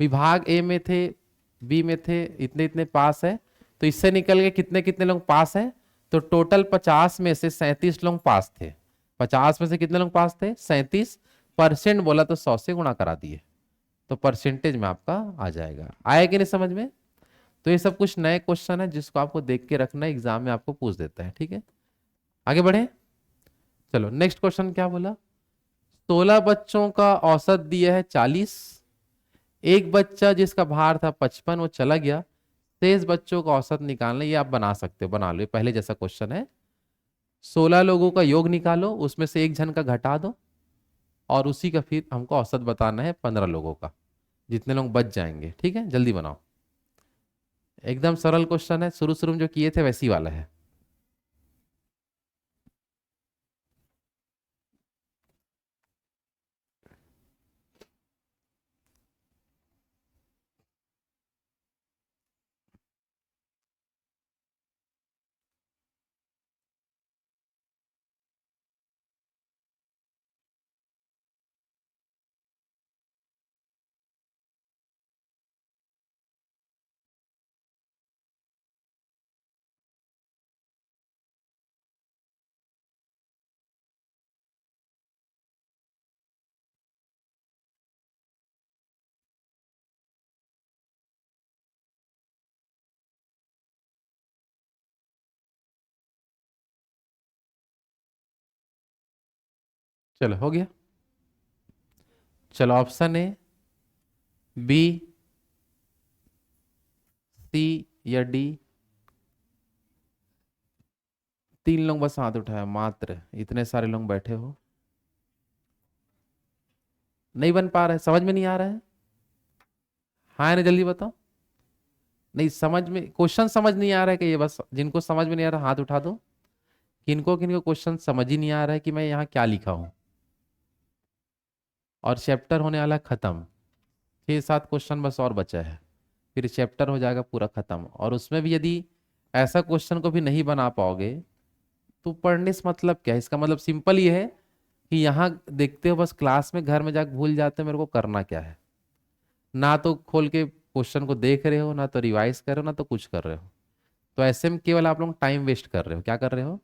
विभाग ए में थे, बी में थे, इतने इतने पास है, तो इससे निकल के कितने कितने लोग पास हैं? तो टोटल 50 में से 37 लोग पास थे। 50 में से कितने लोग पास थे? 37%। बोला तो 100 से गुणा करा दिए तो परसेंटेज में आपका आ जाएगा। आया कि नहीं समझ में? तो ये सब कुछ नए क्वेश्चन है जिसको आपको देख के रखना है, एग्जाम में आपको पूछ देता है। ठीक है? आगे बढ़े। चलो नेक्स्ट क्वेश्चन क्या बोला? 16 बच्चों का औसत दिया है 40। एक बच्चा जिसका भार था 55 वो चला गया, शेष बच्चों का औसत निकालना। ये आप बना सकते हो, बना लो, ये पहले जैसा क्वेश्चन है। 16 लोगों का योग निकालो, उसमें से एक जन का घटा दो, और उसी का फिर हमको औसत बताना है 15 लोगों का, जितने लोग बच जाएंगे। ठीक है? जल्दी बनाओ। एकदम सरल क्वेश्चन है, शुरू शुरू में जो किए थे वैसी वाला है। चलो हो गया। चलो ऑप्शन ए, बी, सी या डी। 3 लोग बस हाथ उठाया मात्र, इतने सारे लोग बैठे हो। नहीं बन पा रहा है, समझ में नहीं आ रहा है? हाँ या नहीं, जल्दी बताओ। नहीं समझ में, क्वेश्चन समझ नहीं आ रहा है कि ये, बस जिनको समझ में नहीं आ रहा हाथ उठा दो। किनको किनको क्वेश्चन समझ ही नहीं आ रहा है कि मैं यहाँ क्या लिखा हूँ। और चैप्टर होने वाला है खत्म। 6-7 क्वेश्चन बस और बचा है, फिर चैप्टर हो जाएगा पूरा खत्म। और उसमें भी यदि ऐसा क्वेश्चन को भी नहीं बना पाओगे तो पढ़ने से मतलब क्या है? इसका मतलब सिंपल ये है कि यहाँ देखते हो बस क्लास में, घर में जाकर भूल जाते हो मेरे को करना क्या है। ना तो खोल के क्वेश्चन को देख रहे हो, ना तो रिवाइज कर रहे हो, ना तो कुछ कर रहे हो। तो ऐसे में केवल आप लोग टाइम वेस्ट कर रहे हो। क्या कर रहे हो?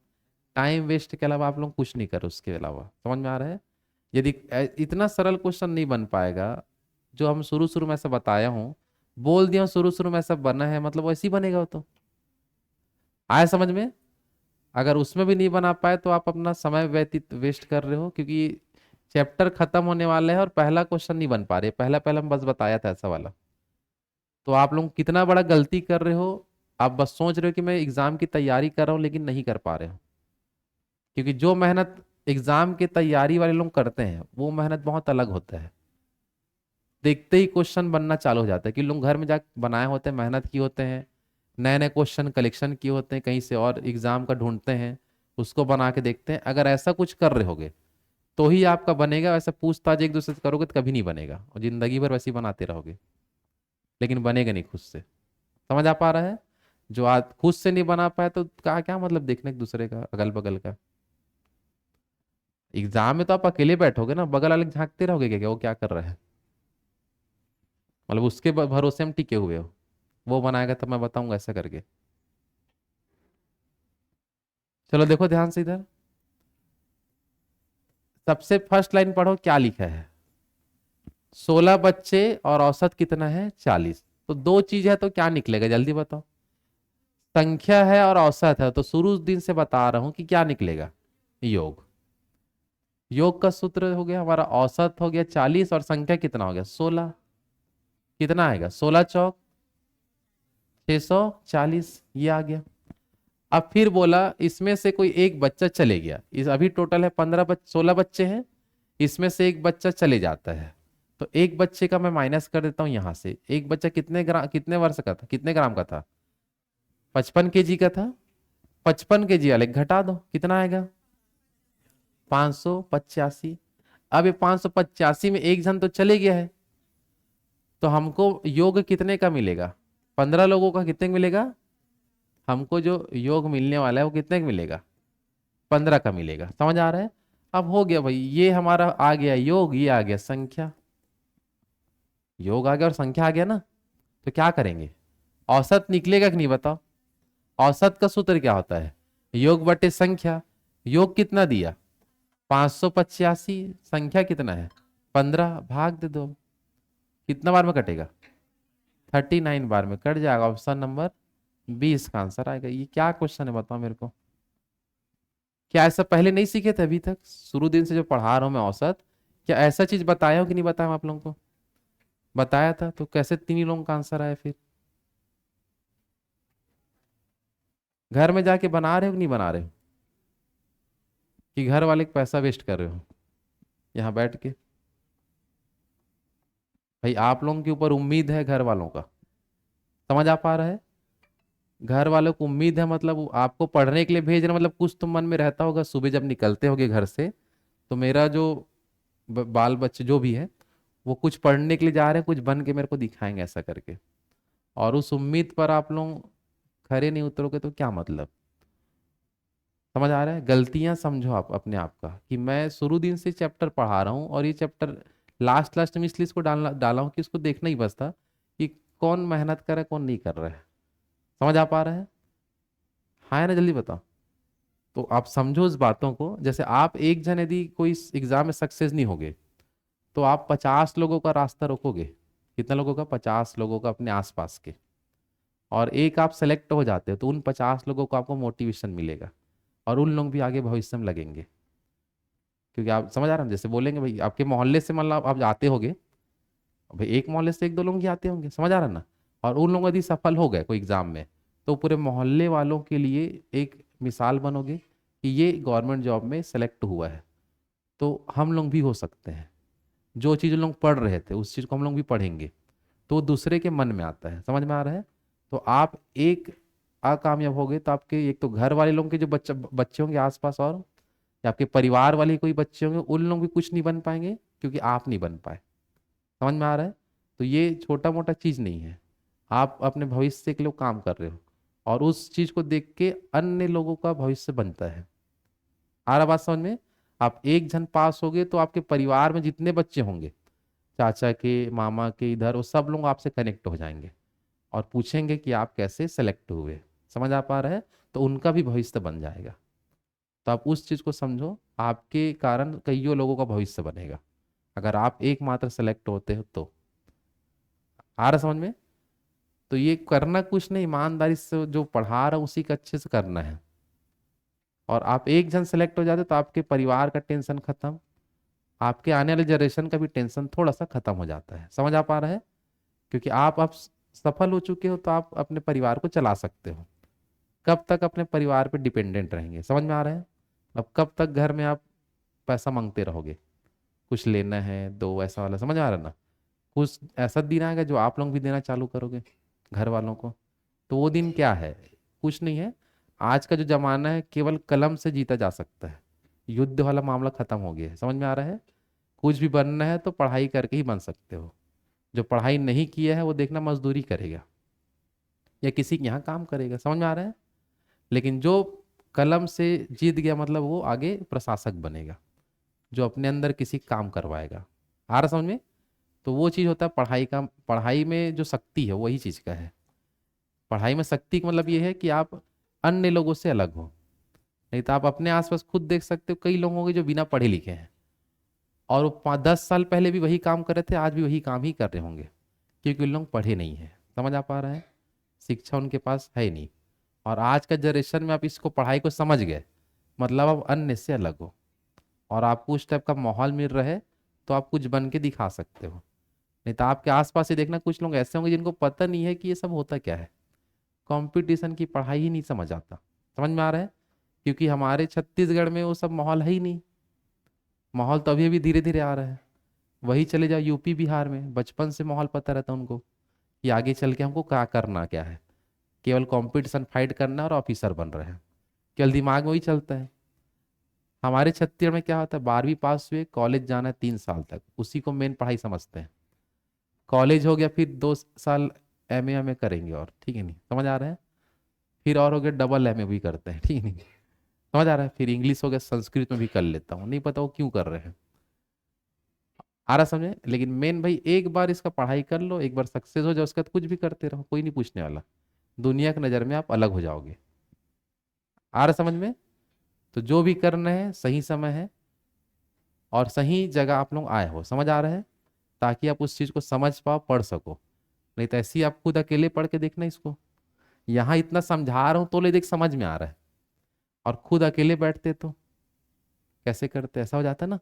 टाइम वेस्ट के अलावा आप लोग कुछ नहीं कर रहे उसके अलावा। समझ में आ रहा है? यदि इतना सरल क्वेश्चन नहीं बन पाएगा, जो हम शुरू शुरू में ऐसा बताया हूँ, बोल दिया हूं शुरू शुरू में ऐसा बना है, मतलब वैसे ही बनेगा वो तो। आया समझ में? अगर उसमें भी नहीं बना पाए तो आप अपना समय व्यतीत वेस्ट कर रहे हो, क्योंकि चैप्टर खत्म होने वाला है और पहला क्वेश्चन नहीं बन पा रहे। पहला पहला हम बस बताया था ऐसा वाला। तो आप लोग कितना बड़ा गलती कर रहे हो। आप बस सोच रहे हो कि मैं एग्जाम की तैयारी कर रहा हूँ, लेकिन नहीं कर पा रहे हो। क्योंकि जो मेहनत एग्जाम की तैयारी वाले लोग करते हैं वो मेहनत बहुत अलग होता है। देखते ही क्वेश्चन बनना चालू हो जाता है कि लोग घर में जाकर बनाए होते हैं, मेहनत की होते हैं, नए नए क्वेश्चन कलेक्शन किए होते हैं कहीं से, और एग्जाम का ढूंढते हैं, उसको बना के देखते हैं। अगर ऐसा कुछ कर रहे होगे तो ही आपका बनेगा। वैसे पूछताछ एक दूसरे से करोगे तो कभी नहीं बनेगा, और जिंदगी भर वैसे ही बनाते रहोगे, लेकिन बनेगा नहीं खुद से। समझ आ पा रहा है? जो आज खुद से नहीं बना पाया तो क्या क्या मतलब देखने एक दूसरे का, अगल बगल का। एग्जाम में तो आप अकेले बैठोगे ना, बगल वाले झांकते रहोगे क्या क्या वो क्या कर रहा है। मतलब उसके भरोसे हम टिके हुए हो, वो बनाएगा तो मैं बताऊंगा ऐसा करके। चलो देखो ध्यान से इधर, सबसे फर्स्ट लाइन पढ़ो क्या लिखा है। 16 बच्चे और औसत कितना है? 40। तो दो चीज है तो क्या निकलेगा जल्दी बताओ। संख्या है और औसत है, तो शुरू दिन से बता रहा हूं कि क्या निकलेगा। योग। योग का सूत्र हो गया हमारा, औसत हो गया 40 और संख्या कितना हो गया 16। कितना आएगा? 16 चौक 640, ये आ गया। अब फिर बोला इसमें से कोई एक बच्चा चले गया। इस अभी टोटल है 16 बच्चे हैं, इसमें से एक बच्चा चले जाता है। तो एक बच्चे का मैं माइनस कर देता हूं यहां से। एक बच्चा कितने वर्ष का था, कितने ग्राम का था? 55 kg का था। 55 kg वाले घटा दो, कितना आएगा? 585। अब ये 585 में एक जन तो चले गया है, तो हमको योग कितने का मिलेगा? 15 लोगों का कितने का मिलेगा? हमको जो योग मिलने वाला है वो कितने का मिलेगा? 15 का मिलेगा। समझ आ रहा है? अब हो गया भाई, ये हमारा आ गया योग, ये आ गया संख्या। योग आ गया और संख्या आ गया ना। तो क्या करेंगे? औसत निकलेगा कि नहीं बताओ। औसत का सूत्र क्या होता है? योग बटे संख्या। योग कितना दिया? 585। संख्या कितना है? 15, भाग दे दो। कितना बार में कटेगा? 39 बार में कट जाएगा। ऑप्शन नंबर 20 का आंसर आएगा। ये क्या क्वेश्चन है बताओ मेरे को। क्या ऐसा पहले नहीं सीखे थे अभी तक? शुरू दिन से जो पढ़ा रहा हूं मैं औसत, क्या ऐसा चीज बताया हो कि नहीं बताया आप लोगों को? बताया था, तो कैसे 3 ही लोगों का आंसर आया फिर? घर में जाके बना रहे हो कि नहीं बना रहे हो? कि घर वाले का पैसा वेस्ट कर रहे हो यहाँ बैठ के? भाई आप लोगों के ऊपर उम्मीद है घर वालों का। समझ आ पा रहा है? घर वालों को उम्मीद है, मतलब वो आपको पढ़ने के लिए भेज रहे हैं, मतलब कुछ तो मन में रहता होगा सुबह जब निकलते होगे घर से। तो मेरा जो बाल बच्चे जो भी है, वो कुछ पढ़ने के लिए जा रहे हैं, कुछ बन के मेरे को दिखाएंगे ऐसा करके। और उस उम्मीद पर आप लोग खरे नहीं उतरोगे तो क्या मतलब। समझ आ रहा है? गलतियां समझो आप अपने आप का, कि मैं शुरू दिन से चैप्टर पढ़ा रहा हूँ, और ये चैप्टर लास्ट लास्ट में इसलिए इसको डाला हूँ कि उसको देखना ही बस था कि कौन मेहनत कर रहा है कौन नहीं कर रहा है। समझ आ पा रहा है? हाँ या ना, जल्दी बताओ। तो आप समझो उस बातों को। जैसे आप एक जन यदि कोई एग्जाम में सक्सेस नहीं होगे, तो आप 50 लोगों का रास्ता रोकोगे। कितने लोगों का? 50 लोगों का अपने आसपास के। और एक आप सेलेक्ट हो जाते हो तो उन 50 लोगों को आपको मोटिवेशन मिलेगा, और उन लोग भी आगे भविष्य में लगेंगे। क्योंकि आप समझ आ रहे हैं, जैसे बोलेंगे भाई आपके मोहल्ले से मतलब आप जाते होगे, भाई एक मोहल्ले से एक दो लोग ही आते होंगे, समझ आ रहा है ना, और उन लोग यदि सफल हो गए कोई एग्जाम में, तो पूरे मोहल्ले वालों के लिए एक मिसाल बनोगे कि ये गवर्नमेंट जॉब में सेलेक्ट हुआ है, तो हम लोग भी हो सकते हैं। जो चीज़ लोग पढ़ रहे थे उस चीज़ को हम लोग भी पढ़ेंगे, तो दूसरे के मन में आता है, समझ में आ रहा है। तो आप एक अकामयाब हो गए तो आपके एक तो घर वाले लोगों के जो बच्चे बच्चे होंगे आसपास, और या आपके परिवार वाले कोई बच्चे होंगे, उन लोग भी कुछ नहीं बन पाएंगे क्योंकि आप नहीं बन पाए। समझ में आ रहा है। तो ये छोटा मोटा चीज़ नहीं है, आप अपने भविष्य के लिए काम कर रहे हो, और उस चीज़ को देख के अन्य लोगों का भविष्य बनता है। आ रहा बात समझ में। आप एक जन पास हो गए तो आपके परिवार में जितने बच्चे होंगे, चाचा के मामा के इधर, वो सब लोग आपसे कनेक्ट हो जाएंगे और पूछेंगे कि आप कैसे सेलेक्ट हुए। समझ आ पा रहा है। तो उनका भी भविष्य बन जाएगा। तो आप उस चीज को समझो, आपके कारण कईयों लोगों का भविष्य बनेगा अगर आप एकमात्र सेलेक्ट होते हो तो। आ रहा समझ में। तो ये करना कुछ नहीं, ईमानदारी से जो पढ़ा रहा उसी का अच्छे से करना है। और आप एक जन सेलेक्ट हो जाते तो आपके परिवार का टेंशन खत्म, आपके आने वाले जनरेशन का भी टेंशन थोड़ा सा खत्म हो जाता है। समझ आ पा रहा है। क्योंकि आप अब सफल हो चुके हो तो आप अपने परिवार को चला सकते हो। कब तक अपने परिवार पे डिपेंडेंट रहेंगे, समझ में आ रहा है। अब कब तक घर में आप पैसा मांगते रहोगे, कुछ लेना है दो, ऐसा वाला, समझ आ रहा है ना। कुछ ऐसा दिन आएगा जो आप लोग भी देना चालू करोगे घर वालों को। तो वो दिन क्या है, कुछ नहीं है। आज का जो जमाना है केवल कलम से जीता जा सकता है, युद्ध वाला मामला खत्म हो गया है। समझ में आ रहा है। कुछ भी बनना है तो पढ़ाई करके ही बन सकते हो। जो पढ़ाई नहीं किया है वो देखना मजदूरी करेगा या किसी के यहाँ काम करेगा, समझ में आ रहा है। लेकिन जो कलम से जीत गया मतलब वो आगे प्रशासक बनेगा, जो अपने अंदर किसी काम करवाएगा। आ रहा समझ में। तो वो चीज़ होता है पढ़ाई का। पढ़ाई में जो शक्ति है वही चीज़ का है। पढ़ाई में शक्ति का मतलब ये है कि आप अन्य लोगों से अलग हो। नहीं तो आप अपने आसपास खुद देख सकते हो, कई लोग होंगे जो बिना पढ़े लिखे हैं और वो 5-10 साल पहले भी वही काम कर रहे थे, आज भी वही काम ही कर रहे होंगे, क्योंकि उन लोग पढ़े नहीं है। समझ आ पा रहा है। शिक्षा उनके पास है नहीं। और आज का जनरेशन में आप इसको पढ़ाई को समझ गए मतलब आप अन्य से अलग हो, और आपको उस टाइप का माहौल मिल रहा है तो आप कुछ बन के दिखा सकते हो। नहीं तो आपके आसपास ही देखना कुछ लोग ऐसे होंगे जिनको पता नहीं है कि ये सब होता क्या है। कंपटीशन की पढ़ाई ही नहीं समझ आता। समझ में आ रहा है। क्योंकि हमारे छत्तीसगढ़ में वो सब माहौल है ही नहीं। माहौल तो अभी अभी धीरे धीरे आ रहा है। वही चले जाओ यूपी बिहार में, बचपन से माहौल पता रहता है उनको कि आगे चल के हमको क्या करना क्या है। केवल कंपटीशन फाइट करना है और ऑफिसर बन रहे हैं, केवल दिमाग में वही चलता है। हमारे छत्तीसगढ़ में क्या होता है, 12वीं पास हुए कॉलेज जाना है 3 साल तक, उसी को मेन पढ़ाई समझते हैं। कॉलेज हो गया फिर 2 साल एमए करेंगे, और ठीक है नहीं, समझ आ रहा है। फिर और हो गया डबल एमए भी करते हैं, ठीक है नहीं, समझ आ रहा है। फिर इंग्लिश हो गया, संस्कृत में भी कर लेता हूँ, नहीं पता वो क्यों कर रहे हैं। आ रहा समझे। लेकिन मेन भाई एक बार इसका पढ़ाई कर लो, एक बार सक्सेस हो जाओ, उसके बाद कुछ भी करते रहो, कोई नहीं पूछने वाला। दुनिया की नज़र में आप अलग हो जाओगे। आ रहा समझ में। तो जो भी करना है सही समय है और सही जगह आप लोग आए हो, समझ आ रहा है, ताकि आप उस चीज़ को समझ पाओ, पढ़ सको। नहीं तो ऐसे ही आप खुद अकेले पढ़ के देखना इसको। यहाँ इतना समझा रहा हूँ तो ले देख समझ में आ रहा है, और खुद अकेले बैठते तो कैसे करते, ऐसा हो जाता है ना।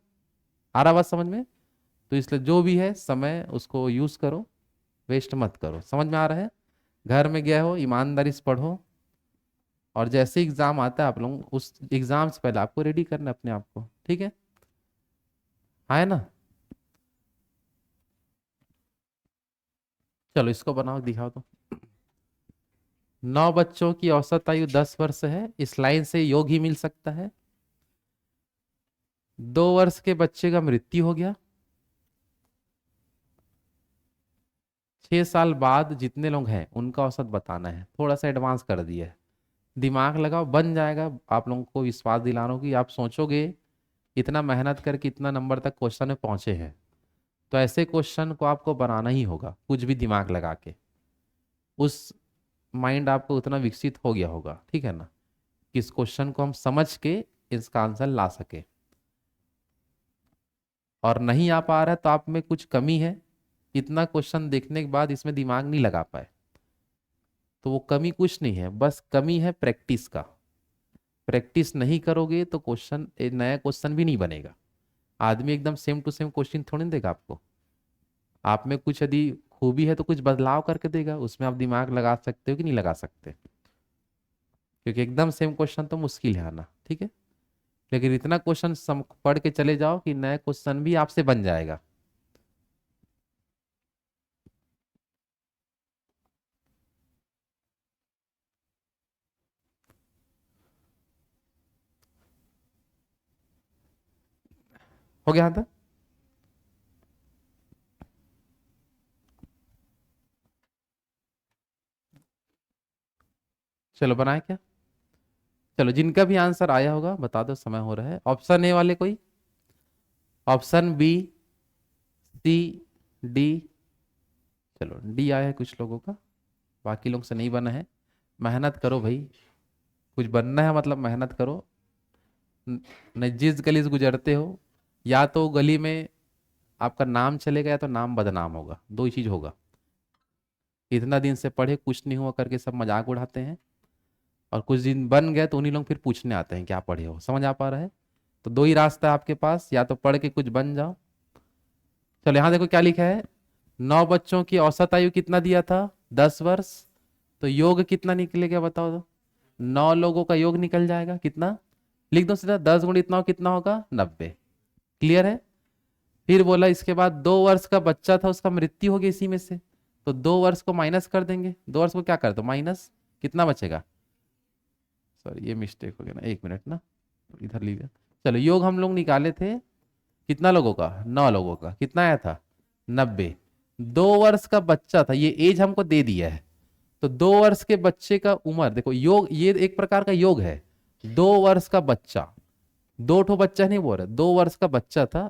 आ रहा बात समझ में। तो इसलिए जो भी है समय उसको यूज करो, वेस्ट मत करो। समझ में आ रहा है। घर में गए हो ईमानदारी से पढ़ो, और जैसे एग्जाम आता है आप लोग उस एग्जाम से पहले आपको रेडी करना है अपने आप को, ठीक है। हाँ, है ना। चलो इसको बनाओ दिखाओ तो। 9 बच्चों की औसत आयु 10 वर्ष है, इस लाइन से योग ही मिल सकता है। 2 वर्ष के बच्चे का मृत्यु हो गया, 6 साल बाद जितने लोग हैं उनका औसत बताना है। थोड़ा सा एडवांस कर दिया है, दिमाग लगाओ, बन जाएगा। आप लोगों को विश्वास दिला रहा हूं कि आप सोचोगे इतना मेहनत करके इतना नंबर तक क्वेश्चन में पहुंचे हैं, तो ऐसे क्वेश्चन को आपको बनाना ही होगा कुछ भी दिमाग लगा के। उस माइंड आपको उतना विकसित हो गया होगा, ठीक है ना, कि इस क्वेश्चन को हम समझ के इसका आंसर ला सके। और नहीं आ पा रहा है तो आप में कुछ कमी है, इतना क्वेश्चन देखने के बाद इसमें दिमाग नहीं लगा पाए, तो वो कमी कुछ नहीं है, बस कमी है प्रैक्टिस का। प्रैक्टिस नहीं करोगे तो क्वेश्चन, नया क्वेश्चन भी नहीं बनेगा। आदमी एकदम सेम टू सेम क्वेश्चन थोड़ी ना देगा आपको। आप में कुछ यदि खूबी है तो कुछ बदलाव करके देगा, उसमें आप दिमाग लगा सकते हो कि नहीं लगा सकते, क्योंकि एकदम सेम क्वेश्चन तो मुश्किल है आना, ठीक है। लेकिन इतना क्वेश्चन पढ़ के चले जाओ कि नया क्वेश्चन भी आपसे बन जाएगा। हो गया यहाँ तक? चलो बनाए क्या? चलो जिनका भी आंसर आया होगा बता दो, समय हो रहा है। ऑप्शन ए वाले कोई, ऑप्शन बी, सी, डी। चलो डी आया है कुछ लोगों का, बाकी लोग से नहीं बना है। मेहनत करो भाई, कुछ बनना है मतलब मेहनत करो। न जिस गली से गुजरते हो, या तो गली में आपका नाम चलेगा या तो नाम बदनाम होगा, दो ही चीज होगा। इतना दिन से पढ़े कुछ नहीं हुआ करके सब मजाक उड़ाते हैं, और कुछ दिन बन गए तो उन्हीं लोग फिर पूछने आते हैं क्या पढ़े हो। समझ आ पा रहा है? तो दो ही रास्ता है आपके पास, या तो पढ़ के कुछ बन जाओ। चलो यहाँ देखो क्या लिखा है। 9 बच्चों की औसत आयु कितना दिया था? 10 वर्ष। तो योग कितना निकलेगा बताओ तो? 9 लोगों का योग निकल जाएगा कितना? लिख दो सीधा, 10 गुणित 9 कितना होगा? 90। क्लियर है? फिर बोला इसके बाद 2 वर्ष का बच्चा था, उसका मृत्यु हो गई इसी में से, तो 2 वर्ष को माइनस कर देंगे। 2 वर्ष को क्या कर दो माइनस, कितना बचेगा? सॉरी ये मिस्टेक हो गया ना, 1 मिनट ना, इधर लीजिए। चलो योग हम लोग निकाले थे कितना लोगों का? 9 लोगों का। कितना आया था? 90। 2 वर्ष का बच्चा था, ये एज हमको दे दिया है। तो 2 वर्ष के बच्चे का उम्र देखो, योग ये एक प्रकार का योग है। 2 वर्ष का बच्चा, दो ठो बच्चा नहीं बोल रहे, 2 वर्ष का बच्चा था।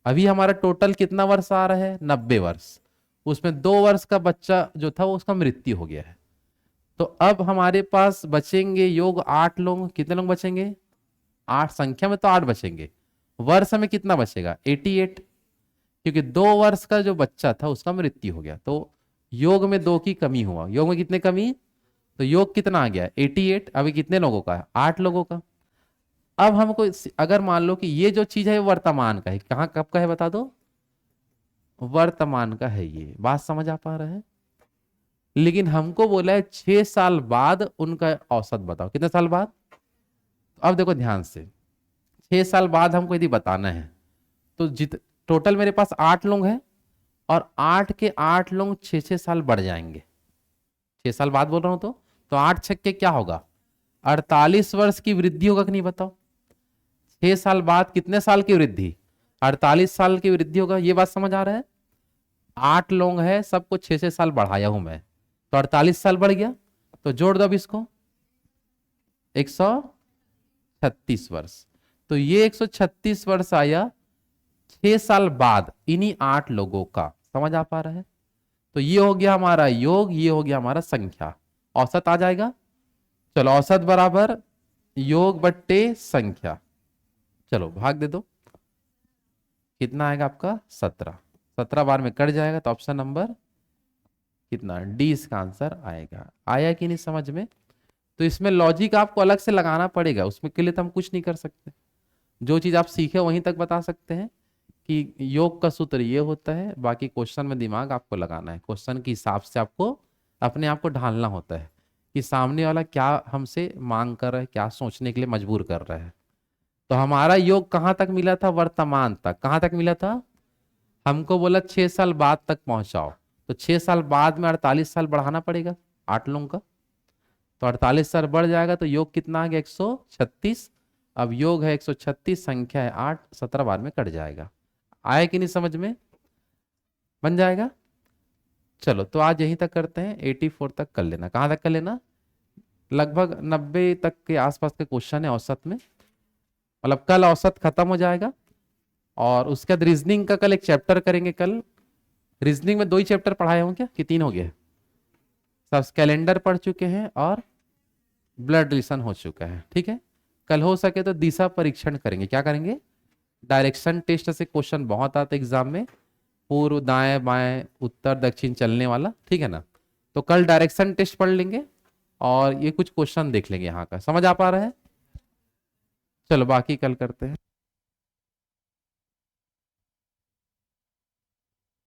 अभी हमारा टोटल कितना वर्ष आ रहा है? 90 वर्ष। उसमें 2 वर्ष का बच्चा जो था वो उसका मृत्यु हो गया है। तो अब हमारे पास बचेंगे योग 8 लोग। कितने लोग बचेंगे? 8 संख्या में तो 8 बचेंगे। वर्ष में कितना बचेगा? 88। क्योंकि 2 वर्ष का जो बच्चा था उसका मृत्यु हो गया, तो योग में 2 की कमी हुआ। योग में कितने कमी? तो योग कितना आ गया? 88। अभी कितने लोगों का है? 8 लोगों का। अब हमको अगर मान लो कि ये जो चीज है वो वर्तमान का है, कहाँ कब का है बता दो? वर्तमान का है। ये बात समझ आ पा रहा है? लेकिन हमको बोला है 6 साल बाद उनका औसत बताओ। कितने साल बाद? अब देखो ध्यान से, 6 साल बाद हमको यदि बताना है तो टोटल मेरे पास 8 लोग हैं, और 8 के 8 लोग 6 6 साल बढ़ जाएंगे। 6 साल बाद बोल रहा हूं तो 8 छक्के क्या होगा? 48 वर्ष की वृद्धि होगा कि नहीं बताओ? 6 साल बाद कितने साल की वृद्धि? 48 साल की वृद्धि होगा। ये बात समझ आ रहा है? 8 लोग हैं, सबको 6 6 साल बढ़ाया हूं मैं, तो 48 साल बढ़ गया। तो जोड़ दो अब इसको, 136 वर्ष। तो ये 136 वर्ष आया 6 साल बाद इन्हीं 8 लोगों का। समझ आ पा रहा है? तो ये हो गया हमारा योग, ये हो गया हमारा संख्या। औसत आ जाएगा। चलो औसत बराबर योग बट्टे संख्या। चलो भाग दे दो, कितना आएगा आपका? 17। 17 बार में कट जाएगा, तो ऑप्शन नंबर कितना? डी इसका आंसर आएगा। आया कि नहीं समझ में? तो इसमें लॉजिक आपको अलग से लगाना पड़ेगा, उसमें के लिए तो हम कुछ नहीं कर सकते। जो चीज आप सीखे वहीं तक बता सकते हैं कि योग का सूत्र ये होता है, बाकी क्वेश्चन में दिमाग आपको लगाना है। क्वेश्चन के हिसाब से आपको अपने आप को ढालना होता है कि सामने वाला क्या हमसे मांग कर रहा है, क्या सोचने के लिए मजबूर कर रहा है। तो हमारा योग कहाँ तक मिला था? वर्तमान तक। कहाँ तक मिला था? हमको बोला 6 साल बाद तक पहुंचाओ, तो 6 साल बाद में 48 साल बढ़ाना पड़ेगा 8 लोगों का। तो 48 साल बढ़ जाएगा, तो योग कितना आ गया? 136। अब योग है 136, संख्या है 8, 17 बार में कट जाएगा। आया कि नहीं समझ में? बन जाएगा। चलो तो आज यहीं तक करते हैं, 84 तक कर लेना। कहाँ तक कर लेना? लगभग 90 तक के आसपास के क्वेश्चन है औसत में, मतलब कल औसत खत्म हो जाएगा। और उसके बाद रीजनिंग का कल एक चैप्टर करेंगे। कल रीजनिंग में 2 ही चैप्टर पढ़ाए होंगे क्या, कि 3 हो गए? सब कैलेंडर पढ़ चुके हैं और ब्लड रिलेशन हो चुका है, ठीक है। कल हो सके तो दिशा परीक्षण करेंगे। क्या करेंगे? डायरेक्शन टेस्ट से क्वेश्चन बहुत आते एग्जाम में, पूर्व दाएं बाएं उत्तर दक्षिण चलने वाला, ठीक है ना। तो कल डायरेक्शन टेस्ट पढ़ लेंगे और ये कुछ क्वेश्चन देख लेंगे यहाँ का। समझ आ पा रहा है? चलो बाकी कल करते हैं।